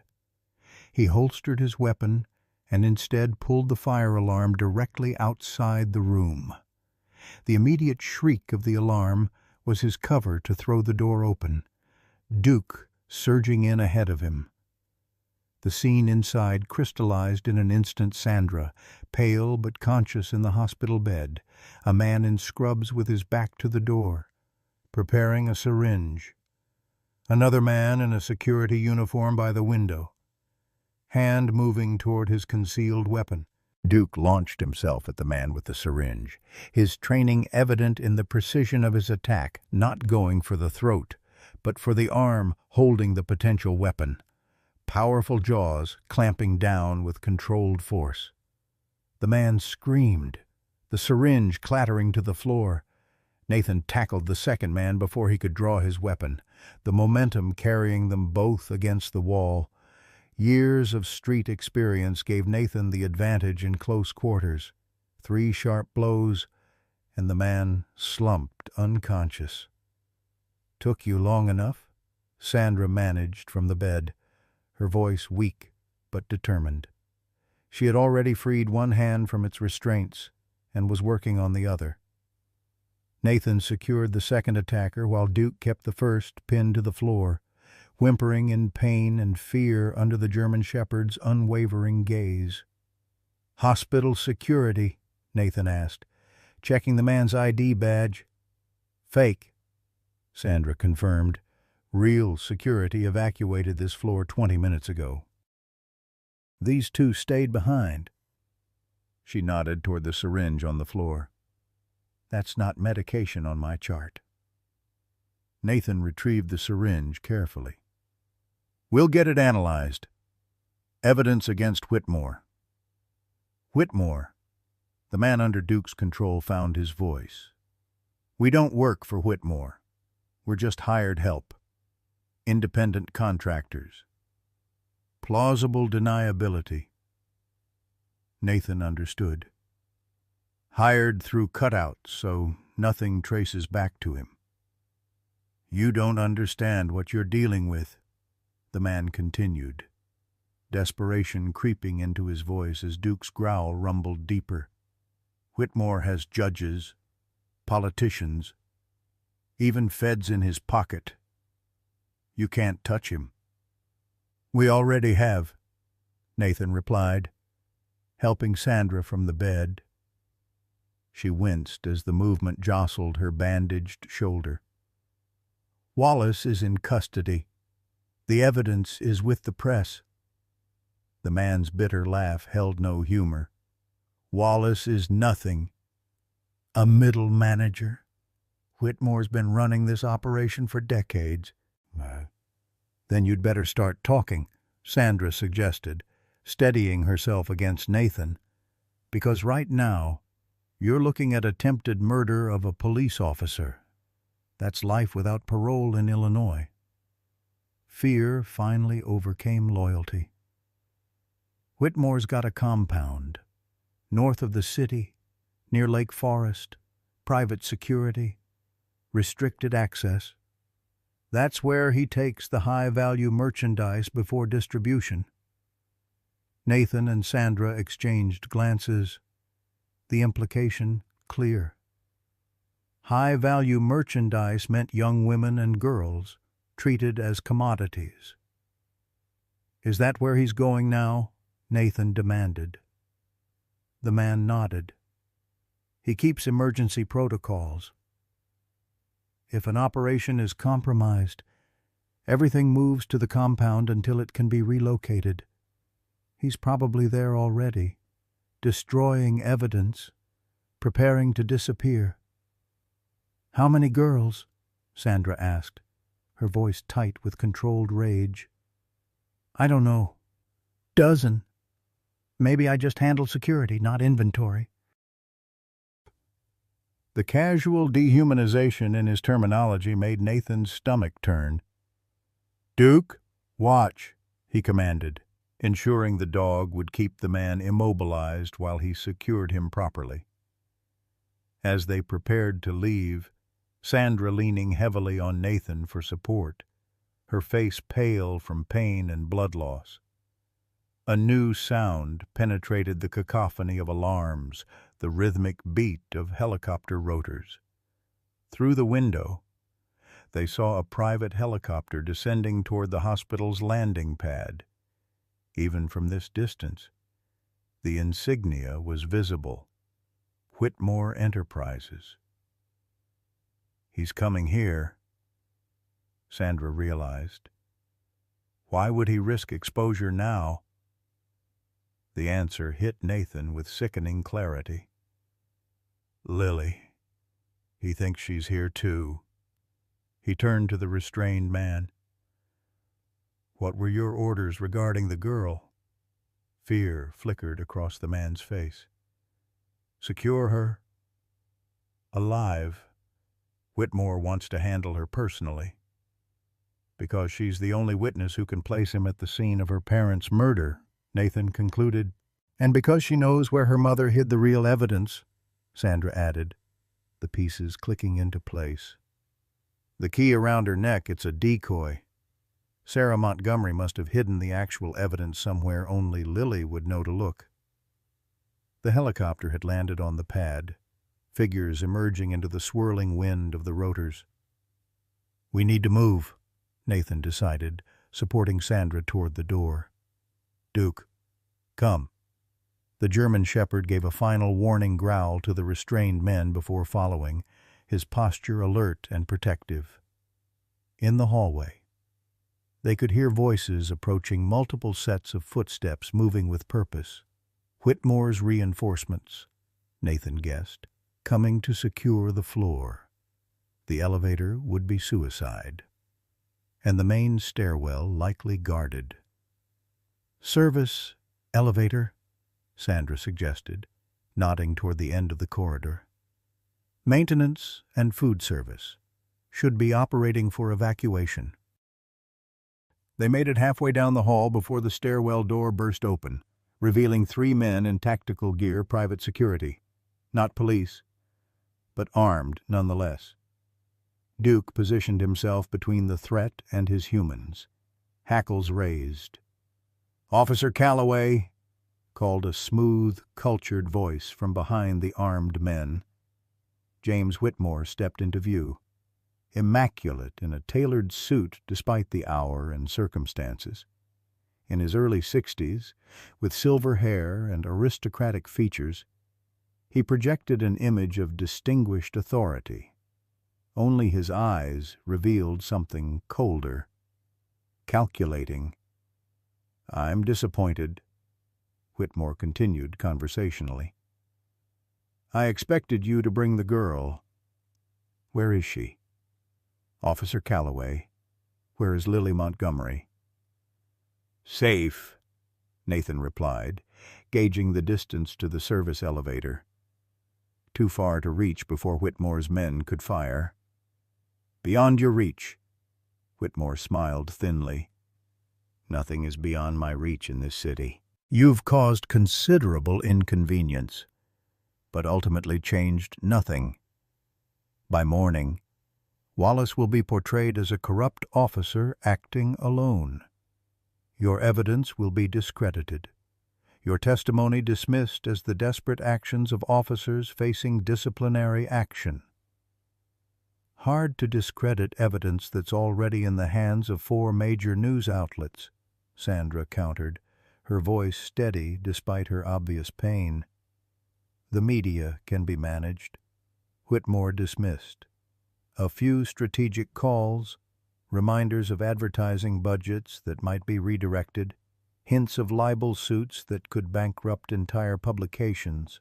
He holstered his weapon and instead pulled the fire alarm directly outside the room. The immediate shriek of the alarm was his cover to throw the door open, Duke surging in ahead of him. The scene inside crystallized in an instant. Sandra, pale but conscious in the hospital bed, a man in scrubs with his back to the door, preparing a syringe. Another man in a security uniform by the window, hand moving toward his concealed weapon. Duke launched himself at the man with the syringe, his training evident in the precision of his attack, not going for the throat, but for the arm holding the potential weapon. Powerful jaws clamping down with controlled force. The man screamed, the syringe clattering to the floor. Nathan tackled the second man before he could draw his weapon, the momentum carrying them both against the wall. Years of street experience gave Nathan the advantage in close quarters. 3 sharp blows, and the man slumped unconscious. "Took you long enough?" Sandra managed from the bed, her voice weak but determined. She had already freed one hand from its restraints and was working on the other. Nathan secured the second attacker while Duke kept the first pinned to the floor, whimpering in pain and fear under the German shepherd's unwavering gaze. "Hospital security?" Nathan asked, checking the man's ID badge. "Fake," Sandra confirmed. "Real security evacuated this floor 20 minutes ago. These 2 stayed behind." She nodded toward the syringe on the floor. "That's not medication on my chart." Nathan retrieved the syringe carefully. "We'll get it analyzed. Evidence against Whitmore." "Whitmore?" The man under Duke's control found his voice. "We don't work for Whitmore. We're just hired help. Independent contractors." Plausible deniability. Nathan understood. Hired through cutouts so nothing traces back to him. "You don't understand what you're dealing with," the man continued, desperation creeping into his voice as Duke's growl rumbled deeper. "Whitmore has judges, politicians, even feds in his pocket. You can't touch him." "We already have," Nathan replied, helping Sandra from the bed. She winced as the movement jostled her bandaged shoulder. "Wallace is in custody. The evidence is with the press." The man's bitter laugh held no humor. Wallace is nothing. A middle manager. Whitmore's been running this operation for decades. Then you'd better start talking, Sandra suggested, steadying herself against Nathan. Because right now, you're looking at attempted murder of a police officer. That's life without parole in Illinois. Fear finally overcame loyalty. Whitmore's got a compound, north of the city, near Lake Forest, private security, restricted access. That's where he takes the high-value merchandise before distribution. Nathan and Sandra exchanged glances, the implication clear. High-value merchandise meant young women and girls, treated as commodities. "Is that where he's going now?" Nathan demanded. The man nodded. "He keeps emergency protocols. If an operation is compromised, everything moves to the compound until it can be relocated. He's probably there already, destroying evidence, preparing to disappear." "How many girls?" Sandra asked, her voice tight with controlled rage. "I don't know. Dozen. Maybe I just handle security, not inventory." The casual dehumanization in his terminology made Nathan's stomach turn. "Duke, watch," he commanded, ensuring the dog would keep the man immobilized while he secured him properly. As they prepared to leave, Sandra leaning heavily on Nathan for support, her face pale from pain and blood loss. A new sound penetrated the cacophony of alarms, the rhythmic beat of helicopter rotors. Through the window, they saw a private helicopter descending toward the hospital's landing pad. Even from this distance, the insignia was visible: Whitmore Enterprises. "He's coming here," Sandra realized. Why would he risk exposure now? The answer hit Nathan with sickening clarity. "Lily. He thinks she's here too." He turned to the restrained man. "What were your orders regarding the girl?" Fear flickered across the man's face. "Secure her. Alive. Whitmore wants to handle her personally. Because she's the only witness who can place him at the scene of her parents' murder," Nathan concluded. "And because she knows where her mother hid the real evidence," Sandra added, the pieces clicking into place. "The key around her neck, it's a decoy. Sarah Montgomery must have hidden the actual evidence somewhere only Lily would know to look." The helicopter had landed on the pad, figures emerging into the swirling wind of the rotors. "We need to move," Nathan decided, supporting Sandra toward the door. "Duke, come." The German shepherd gave a final warning growl to the restrained men before following, his posture alert and protective. In the hallway, they could hear voices approaching, multiple sets of footsteps moving with purpose. Whitmore's reinforcements, Nathan guessed, coming to secure the floor. The elevator would be suicide, and the main stairwell likely guarded. "Service, elevator," Sandra suggested, nodding toward the end of the corridor. "Maintenance and food service should be operating for evacuation." They made it halfway down the hall before the stairwell door burst open, revealing 3 men in tactical gear, private security. Not police, but armed nonetheless. Duke positioned himself between the threat and his humans, hackles raised. "Officer Calloway," called a smooth, cultured voice from behind the armed men. James Whitmore stepped into view, immaculate in a tailored suit despite the hour and circumstances. In his early 60s, with silver hair and aristocratic features, he projected an image of distinguished authority. Only his eyes revealed something colder, calculating. "I'm disappointed," Whitmore continued conversationally. I expected you to bring the girl. Where is she? Officer Calloway, where is Lily Montgomery? Safe, Nathan replied, gauging the distance to the service elevator. Too far to reach before Whitmore's men could fire. Beyond your reach. Whitmore smiled thinly. Nothing is beyond my reach in this city. You've caused considerable inconvenience, but ultimately changed nothing. By morning, Wallace will be portrayed as a corrupt officer acting alone. Your evidence will be discredited. Your testimony dismissed as the desperate actions of officers facing disciplinary action. Hard to discredit evidence that's already in the hands of 4 major news outlets, Sandra countered, her voice steady despite her obvious pain. The media can be managed. Whitmore dismissed. A few strategic calls, reminders of advertising budgets that might be redirected, hints of libel suits that could bankrupt entire publications.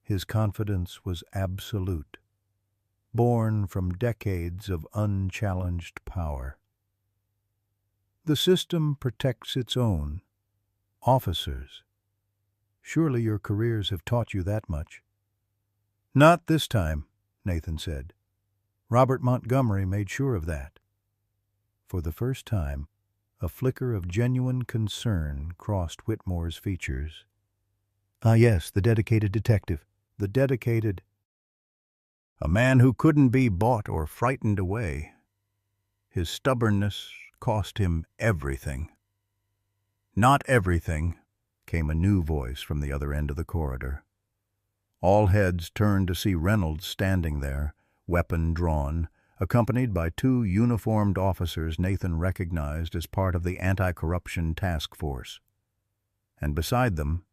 His confidence was absolute, born from decades of unchallenged power. The system protects its own. Officers. Surely your careers have taught you that much. Not this time, Nathan said. Robert Montgomery made sure of that. For the first time, a flicker of genuine concern crossed Whitmore's features. Ah, yes, the dedicated detective. The dedicated... A man who couldn't be bought or frightened away. His stubbornness cost him everything. Not everything, came a new voice from the other end of the corridor. All heads turned to see Reynolds standing there, weapon drawn, accompanied by 2 uniformed officers Nathan recognized as part of the anti-corruption task force. And beside them,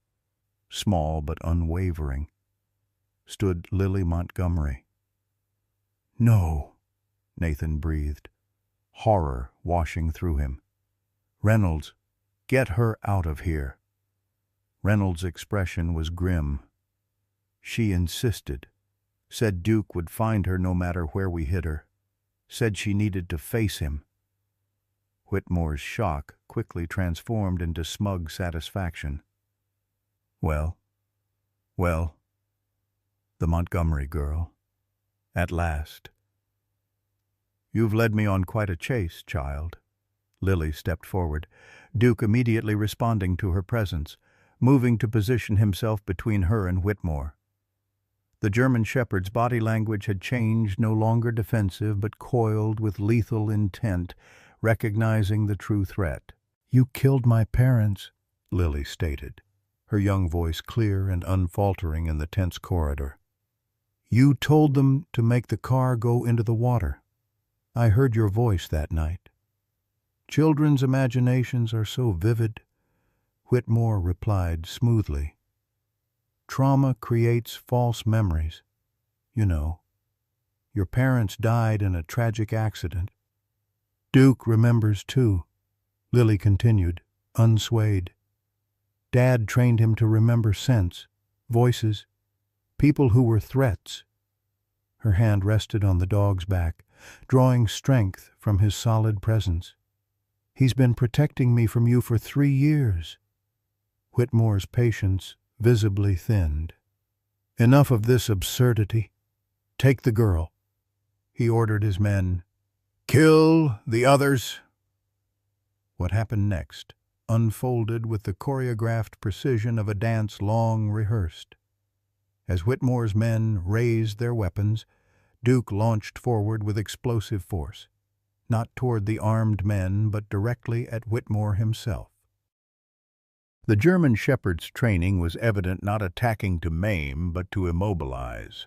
small but unwavering, stood Lily Montgomery. No, Nathan breathed, horror washing through him. Reynolds, get her out of here. Reynolds' expression was grim. She insisted, said Duke would find her no matter where we hid her, said she needed to face him. Whitmore's shock quickly transformed into smug satisfaction. Well, the Montgomery girl. At last. You've led me on quite a chase, child. Lily stepped forward, Duke immediately responding to her presence, moving to position himself between her and Whitmore. The German shepherd's body language had changed, no longer defensive, but coiled with lethal intent, recognizing the true threat. You killed my parents, Lily stated, her young voice clear and unfaltering in the tense corridor. You told them to make the car go into the water. I heard your voice that night. Children's imaginations are so vivid, Whitmore replied smoothly. Trauma creates false memories. You know, your parents died in a tragic accident. Duke remembers too, Lily continued, unswayed. Dad trained him to remember scents, voices, people who were threats. Her hand rested on the dog's back, drawing strength from his solid presence. He's been protecting me from you for 3 years. Whitmore's patience visibly thinned. Enough of this absurdity. Take the girl. He ordered his men. Kill the others. What happened next unfolded with the choreographed precision of a dance long rehearsed. As Whitmore's men raised their weapons, Duke launched forward with explosive force, not toward the armed men but directly at Whitmore himself. The German shepherd's training was evident, not attacking to maim but to immobilize.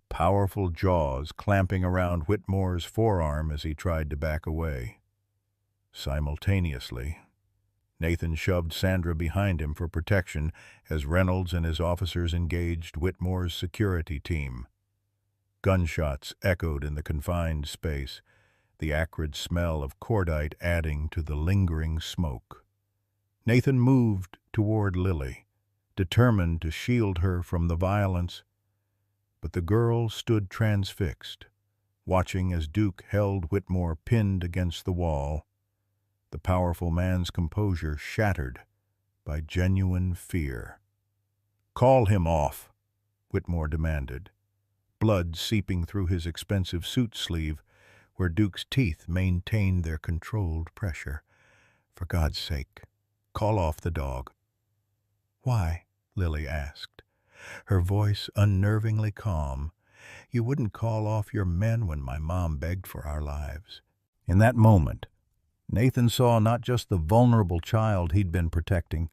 Powerful jaws clamping around Whitmore's forearm as he tried to back away. Simultaneously, Nathan shoved Sandra behind him for protection as Reynolds and his officers engaged Whitmore's security team. Gunshots echoed in the confined space, the acrid smell of cordite adding to the lingering smoke. Nathan moved toward Lily, determined to shield her from the violence. But the girl stood transfixed, watching as Duke held Whitmore pinned against the wall, the powerful man's composure shattered by genuine fear. "Call him off," Whitmore demanded, blood seeping through his expensive suit sleeve where Duke's teeth maintained their controlled pressure. "For God's sake, call off the dog." "Why?" Lily asked, her voice unnervingly calm. "You wouldn't call off your men when my mom begged for our lives." In that moment, Nathan saw not just the vulnerable child he'd been protecting,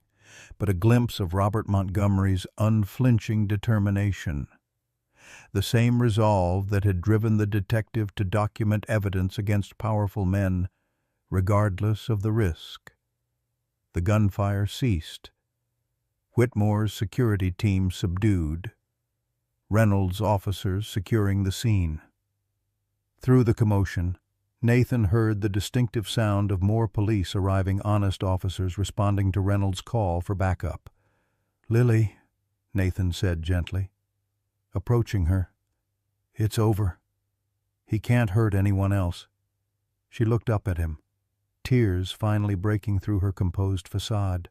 but a glimpse of Robert Montgomery's unflinching determination. The same resolve that had driven the detective to document evidence against powerful men, regardless of the risk. The gunfire ceased. Whitmore's security team subdued, Reynolds' officers securing the scene. Through the commotion, Nathan heard the distinctive sound of more police arriving, honest officers responding to Reynolds' call for backup. "Lily," Nathan said gently, approaching her, "it's over. He can't hurt anyone else." She looked up at him, tears finally breaking through her composed facade.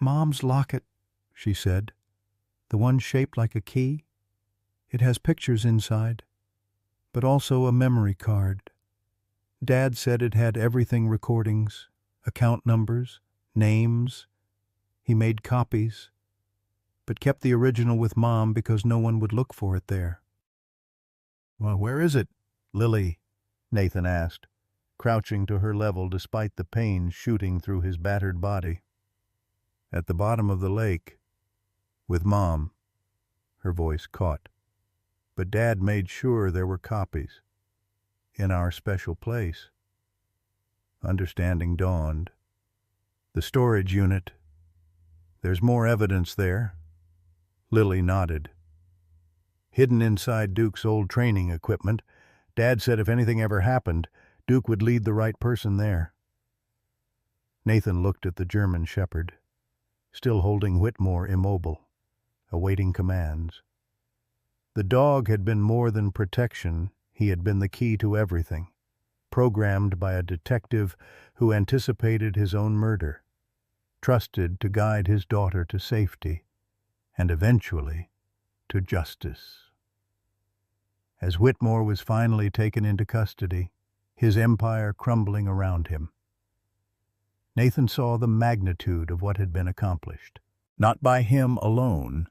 "Mom's locket," she said. "The one shaped like a key. It has pictures inside, but also a memory card. Dad said it had everything: recordings, account numbers, names. He made copies, but kept the original with Mom because no one would look for it there." "Well, where is it, Lily?" Nathan asked, crouching to her level despite the pain shooting through his battered body. "At the bottom of the lake, with Mom." Her voice caught. "But Dad made sure there were copies. In our special place." Understanding dawned. "The storage unit. There's more evidence there." Lily nodded. "Hidden inside Duke's old training equipment. Dad said if anything ever happened, Duke would lead the right person there." Nathan looked at the German shepherd, still holding Whitmore immobile, awaiting commands. The dog had been more than protection. He had been the key to everything, programmed by a detective who anticipated his own murder, trusted to guide his daughter to safety, and eventually to justice. As Whitmore was finally taken into custody, his empire crumbling around him, Nathan saw the magnitude of what had been accomplished, not by him alone,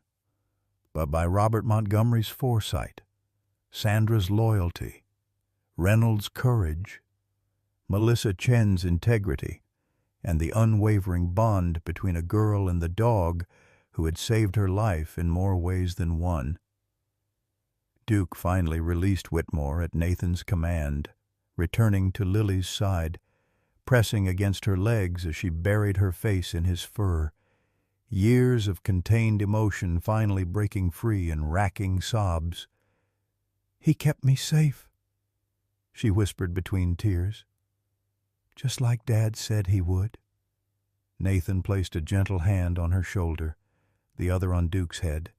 but by Robert Montgomery's foresight, Sandra's loyalty, Reynolds' courage, Melissa Chen's integrity, and the unwavering bond between a girl and the dog who had saved her life in more ways than one. Duke finally released Whitmore at Nathan's command, returning to Lily's side, pressing against her legs as she buried her face in his fur, years of contained emotion finally breaking free in racking sobs. "He kept me safe," she whispered between tears. "Just like Dad said he would." Nathan placed a gentle hand on her shoulder, the other on Duke's head.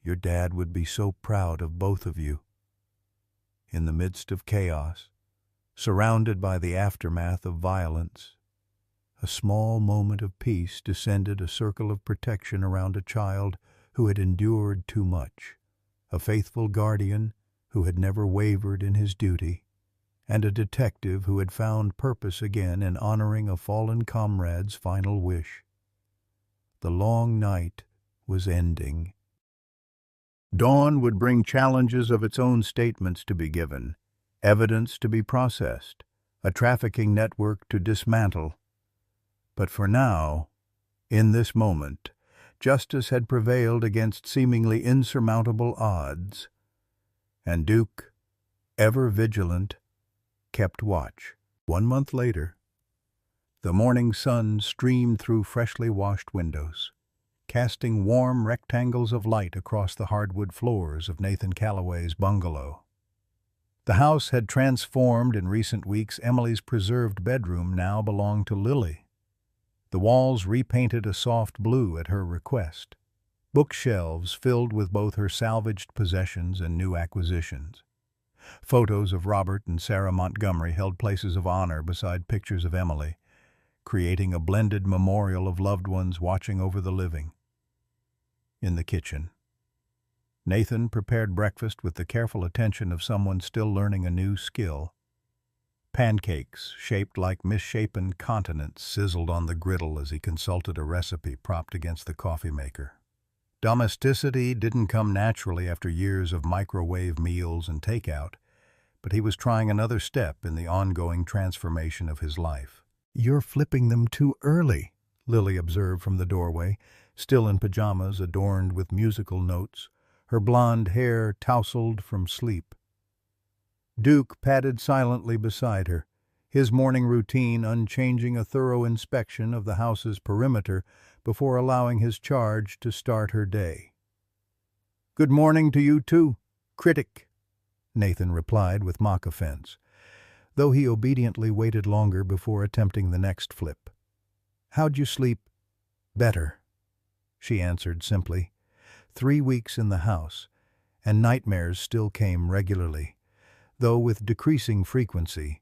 "Your dad would be so proud of both of you." In the midst of chaos, surrounded by the aftermath of violence, a small moment of peace descended, a circle of protection around a child who had endured too much, a faithful guardian who had never wavered in his duty, and a detective who had found purpose again in honoring a fallen comrade's final wish. The long night was ending. Dawn would bring challenges of its own, statements to be given, evidence to be processed, a trafficking network to dismantle. But for now, in this moment, justice had prevailed against seemingly insurmountable odds, and Duke, ever vigilant, kept watch. 1 month later, the morning sun streamed through freshly washed windows, casting warm rectangles of light across the hardwood floors of Nathan Calloway's bungalow. The house had transformed in recent weeks. Emily's preserved bedroom now belonged to Lily. The walls repainted a soft blue at her request. Bookshelves filled with both her salvaged possessions and new acquisitions. Photos of Robert and Sarah Montgomery held places of honor beside pictures of Emily, creating a blended memorial of loved ones watching over the living. In the kitchen, Nathan prepared breakfast with the careful attention of someone still learning a new skill. Pancakes, shaped like misshapen continents, sizzled on the griddle as he consulted a recipe propped against the coffee maker. Domesticity didn't come naturally after years of microwave meals and takeout, but he was trying another step in the ongoing transformation of his life. "You're flipping them too early," Lily observed from the doorway, still in pajamas adorned with musical notes, her blonde hair tousled from sleep. Duke padded silently beside her, his morning routine unchanging, a thorough inspection of the house's perimeter before allowing his charge to start her day. "Good morning to you too, critic," Nathan replied with mock offense, though he obediently waited longer before attempting the next flip. "How'd you sleep?" "Better," she answered simply. 3 weeks in the house, and nightmares still came regularly, though with decreasing frequency.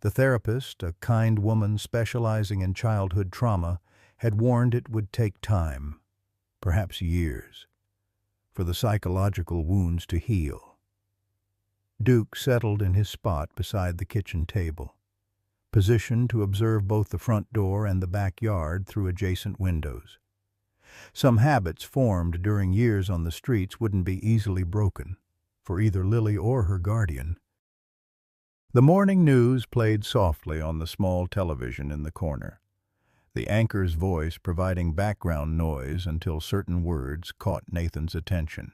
The therapist, a kind woman specializing in childhood trauma, had warned it would take time, perhaps years, for the psychological wounds to heal. Duke settled in his spot beside the kitchen table, positioned to observe both the front door and the backyard through adjacent windows. Some habits formed during years on the streets wouldn't be easily broken, for either Lily or her guardian. The morning news played softly on the small television in the corner, the anchor's voice providing background noise until certain words caught Nathan's attention.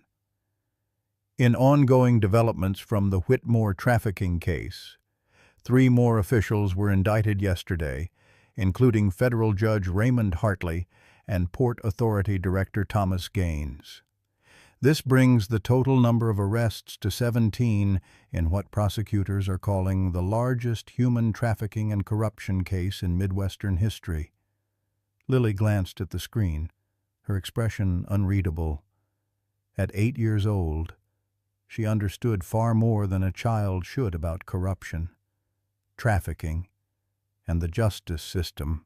In ongoing developments from the Whitmore trafficking case, 3 more officials were indicted yesterday, including federal judge Raymond Hartley and Port Authority Director Thomas Gaines. This brings the total number of arrests to 17 in what prosecutors are calling the largest human trafficking and corruption case in Midwestern history. Lily glanced at the screen, her expression unreadable. At 8 years old, she understood far more than a child should about corruption, trafficking, and the justice system.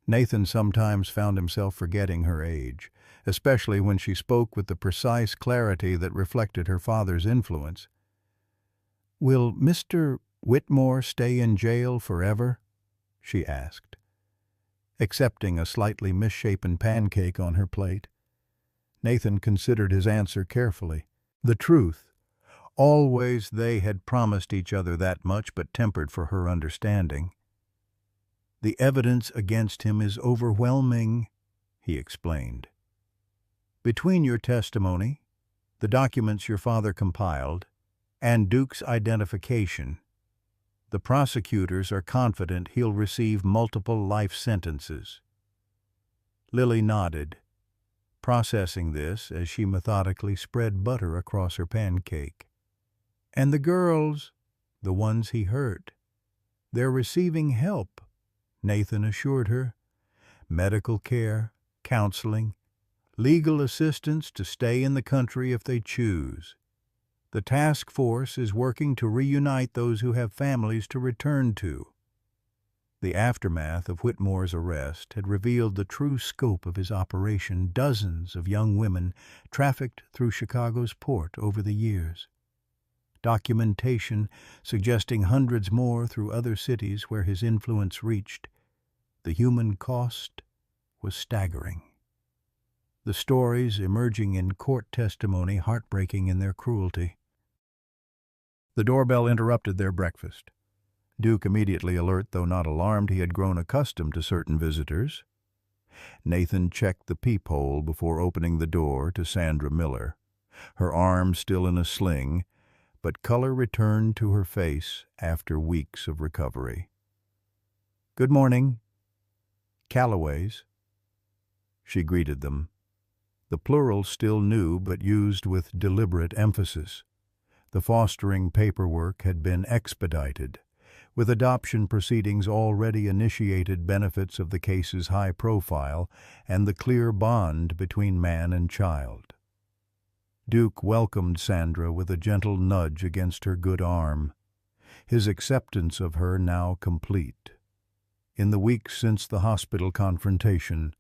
Nathan sometimes found himself forgetting her age, especially when she spoke with the precise clarity that reflected her father's influence. "Will Mr. Whitmore stay in jail forever?" she asked, accepting a slightly misshapen pancake on her plate. Nathan considered his answer carefully. The truth, always they had promised each other that much, but tempered for her understanding. "The evidence against him is overwhelming," he explained. "Between your testimony, the documents your father compiled, and Duke's identification, the prosecutors are confident he'll receive multiple life sentences." Lily nodded, processing this as she methodically spread butter across her pancake. "And the girls, the ones he hurt, they're receiving help," Nathan assured her. "Medical care, counseling, legal assistance to stay in the country if they choose. The task force is working to reunite those who have families to return to." The aftermath of Whitmore's arrest had revealed the true scope of his operation. Dozens of young women trafficked through Chicago's port over the years. Documentation suggesting hundreds more through other cities where his influence reached. The human cost was staggering. The stories emerging in court testimony heartbreaking in their cruelty. The doorbell interrupted their breakfast. Duke, immediately alert though not alarmed, he had grown accustomed to certain visitors. Nathan checked the peephole before opening the door to Sandra Miller, her arm still in a sling, but color returned to her face after weeks of recovery. "Good morning, Calloway's," she greeted them, the plural still new but used with deliberate emphasis. The fostering paperwork had been expedited, With adoption proceedings already initiated, benefits of the case's high profile, and the clear bond between man and child. Duke welcomed Sandra with a gentle nudge against her good arm, his acceptance of her now complete. In the weeks since the hospital confrontation,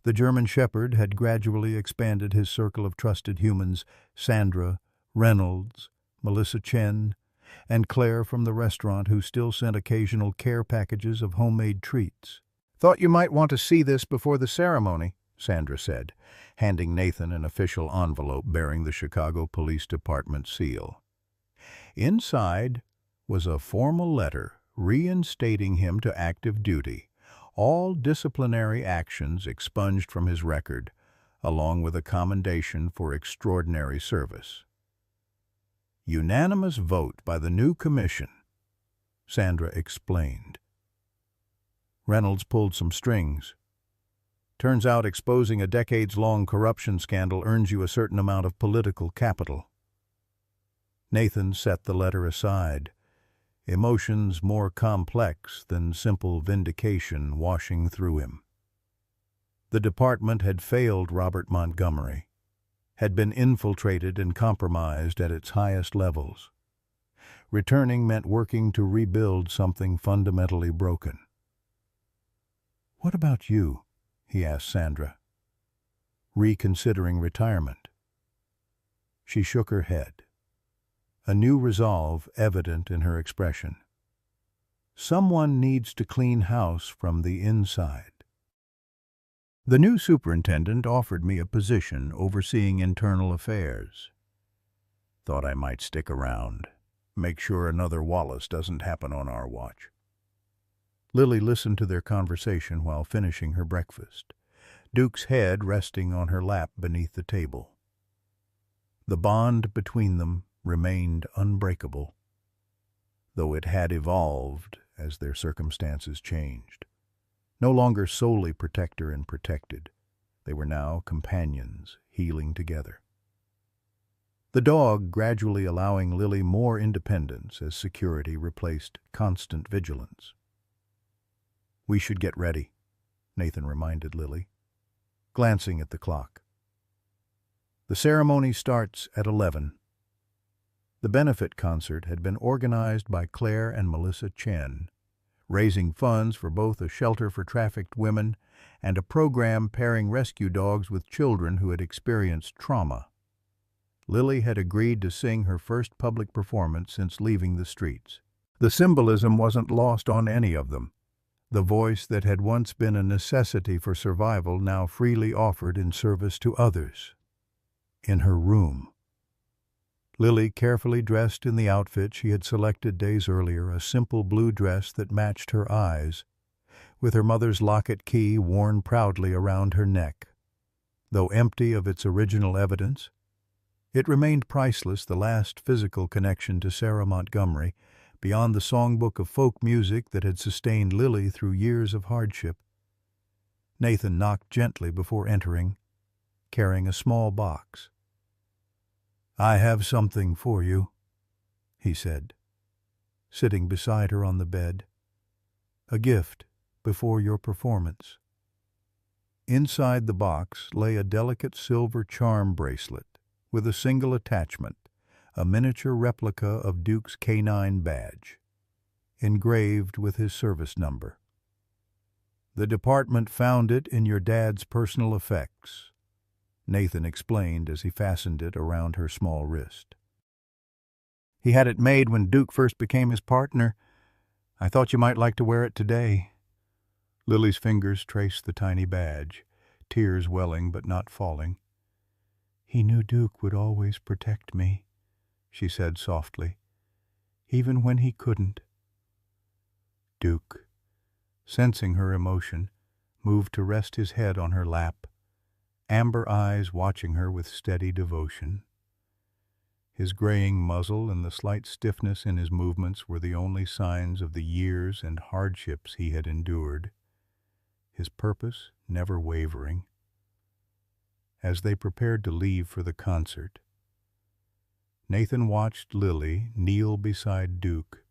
the German Shepherd had gradually expanded his circle of trusted humans: Sandra, Reynolds, Melissa Chen, and Claire from the restaurant, who still sent occasional care packages of homemade treats. "Thought you might want to see this before the ceremony," Sandra said, handing Nathan an official envelope bearing the Chicago Police Department seal. Inside was a formal letter reinstating him to active duty, all disciplinary actions expunged from his record, along with a commendation for extraordinary service. "Unanimous vote by the new commission," Sandra explained. Reynolds pulled some strings. "Turns out exposing a decades-long corruption scandal earns you a certain amount of political capital." Nathan set the letter aside, emotions more complex than simple vindication washing through him. The department had failed Robert Montgomery, had been infiltrated and compromised at its highest levels. Returning meant working to rebuild something fundamentally broken. "What about you?" he asked Sandra, reconsidering retirement. She shook her head, a new resolve evident in her expression. "Someone needs to clean house from the inside." The new superintendent offered me a position overseeing internal affairs. Thought I might stick around, make sure another Wallace doesn't happen on our watch. Lily listened to their conversation while finishing her breakfast, Duke's head resting on her lap beneath the table. The bond between them remained unbreakable, though it had evolved as their circumstances changed. No longer solely protector and protected, they were now companions, healing together. The dog gradually allowing Lily more independence as security replaced constant vigilance. "We should get ready," Nathan reminded Lily, glancing at the clock. "The ceremony starts at 11. The benefit concert had been organized by Claire and Melissa Chen, raising funds for both a shelter for trafficked women and a program pairing rescue dogs with children who had experienced trauma. Lily had agreed to sing her first public performance since leaving the streets. The symbolism wasn't lost on any of them. The voice that had once been a necessity for survival now freely offered in service to others. In her room, Lily carefully dressed in the outfit she had selected days earlier, a simple blue dress that matched her eyes, with her mother's locket key worn proudly around her neck. Though empty of its original evidence, it remained priceless, the last physical connection to Sarah Montgomery, beyond the songbook of folk music that had sustained Lily through years of hardship. Nathan knocked gently before entering, carrying a small box. "I have something for you," he said, sitting beside her on the bed. "A gift before your performance." Inside the box lay a delicate silver charm bracelet with a single attachment, a miniature replica of Duke's canine badge, engraved with his service number. "The department found it in your dad's personal effects," Nathan explained as he fastened it around her small wrist. "He had it made when Duke first became his partner. I thought you might like to wear it today." Lily's fingers traced the tiny badge, tears welling but not falling. "He knew Duke would always protect me," she said softly, "even when he couldn't." Duke, sensing her emotion, moved to rest his head on her lap, amber eyes watching her with steady devotion. His graying muzzle and the slight stiffness in his movements were the only signs of the years and hardships he had endured, his purpose never wavering. As they prepared to leave for the concert, Nathan watched Lily kneel beside Duke,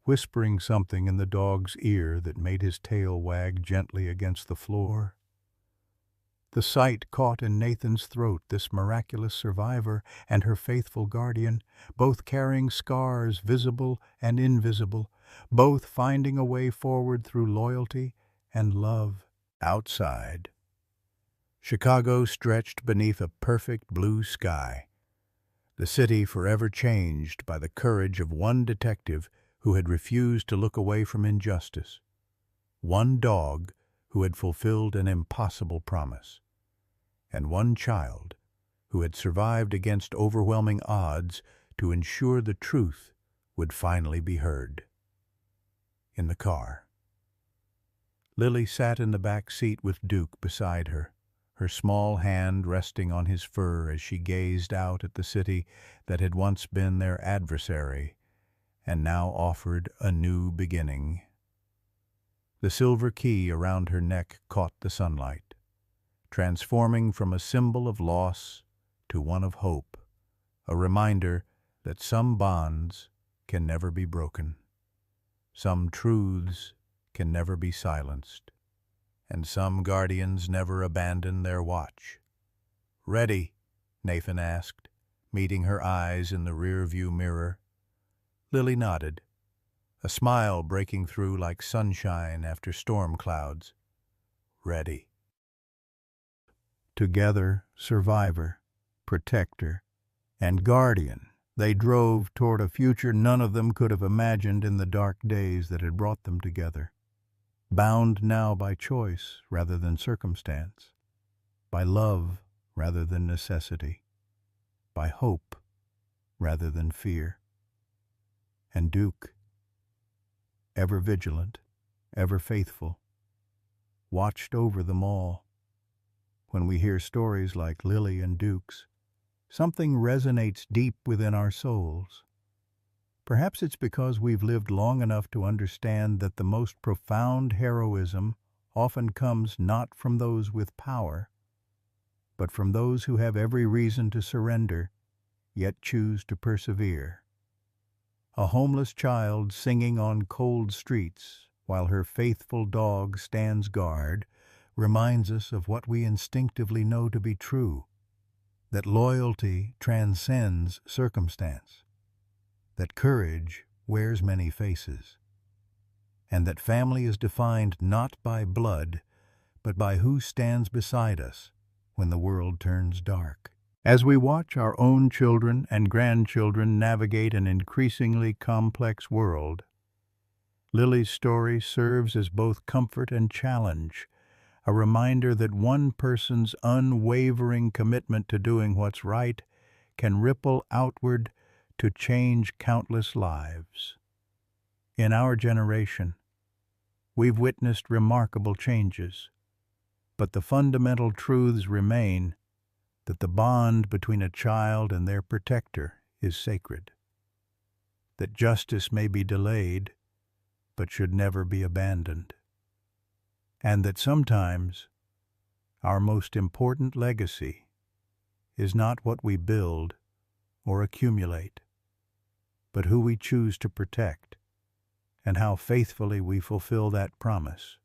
whispering something in the dog's ear that made his tail wag gently against the floor. The sight caught in Nathan's throat this miraculous survivor and her faithful guardian, both carrying scars visible and invisible, both finding a way forward through loyalty and love. Outside, Chicago stretched beneath a perfect blue sky, the city forever changed by the courage of one detective who had refused to look away from injustice, one dog who had fulfilled an impossible promise, and one child who had survived against overwhelming odds to ensure the truth would finally be heard. In the car, Lily sat in the back seat with Duke beside her, her small hand resting on his fur as she gazed out at the city that had once been their adversary and now offered a new beginning. The silver key around her neck caught the sunlight, transforming from a symbol of loss to one of hope, a reminder that some bonds can never be broken, some truths can never be silenced, and some guardians never abandon their watch. "Ready?" Nathan asked, meeting her eyes in the rear-view mirror. Lily nodded, a smile breaking through like sunshine after storm clouds. "Ready." Together, survivor, protector, and guardian, they drove toward a future none of them could have imagined in the dark days that had brought them together. Bound now by choice rather than circumstance, by love rather than necessity, by hope rather than fear. And Duke, ever vigilant, ever faithful, watched over them all. When we hear stories like Lily and Duke's, something resonates deep within our souls. Perhaps it's because we've lived long enough to understand that the most profound heroism often comes not from those with power, but from those who have every reason to surrender, yet choose to persevere. A homeless child singing on cold streets while her faithful dog stands guard reminds us of what we instinctively know to be true, that loyalty transcends circumstance, that courage wears many faces, and that family is defined not by blood, but by who stands beside us when the world turns dark. As we watch our own children and grandchildren navigate an increasingly complex world, Lily's story serves as both comfort and challenge, a reminder that one person's unwavering commitment to doing what's right can ripple outward to change countless lives. In our generation, we've witnessed remarkable changes, but the fundamental truths remain that the bond between a child and their protector is sacred, that justice may be delayed, but should never be abandoned, and that sometimes our most important legacy is not what we build or accumulate, but who we choose to protect and how faithfully we fulfill that promise.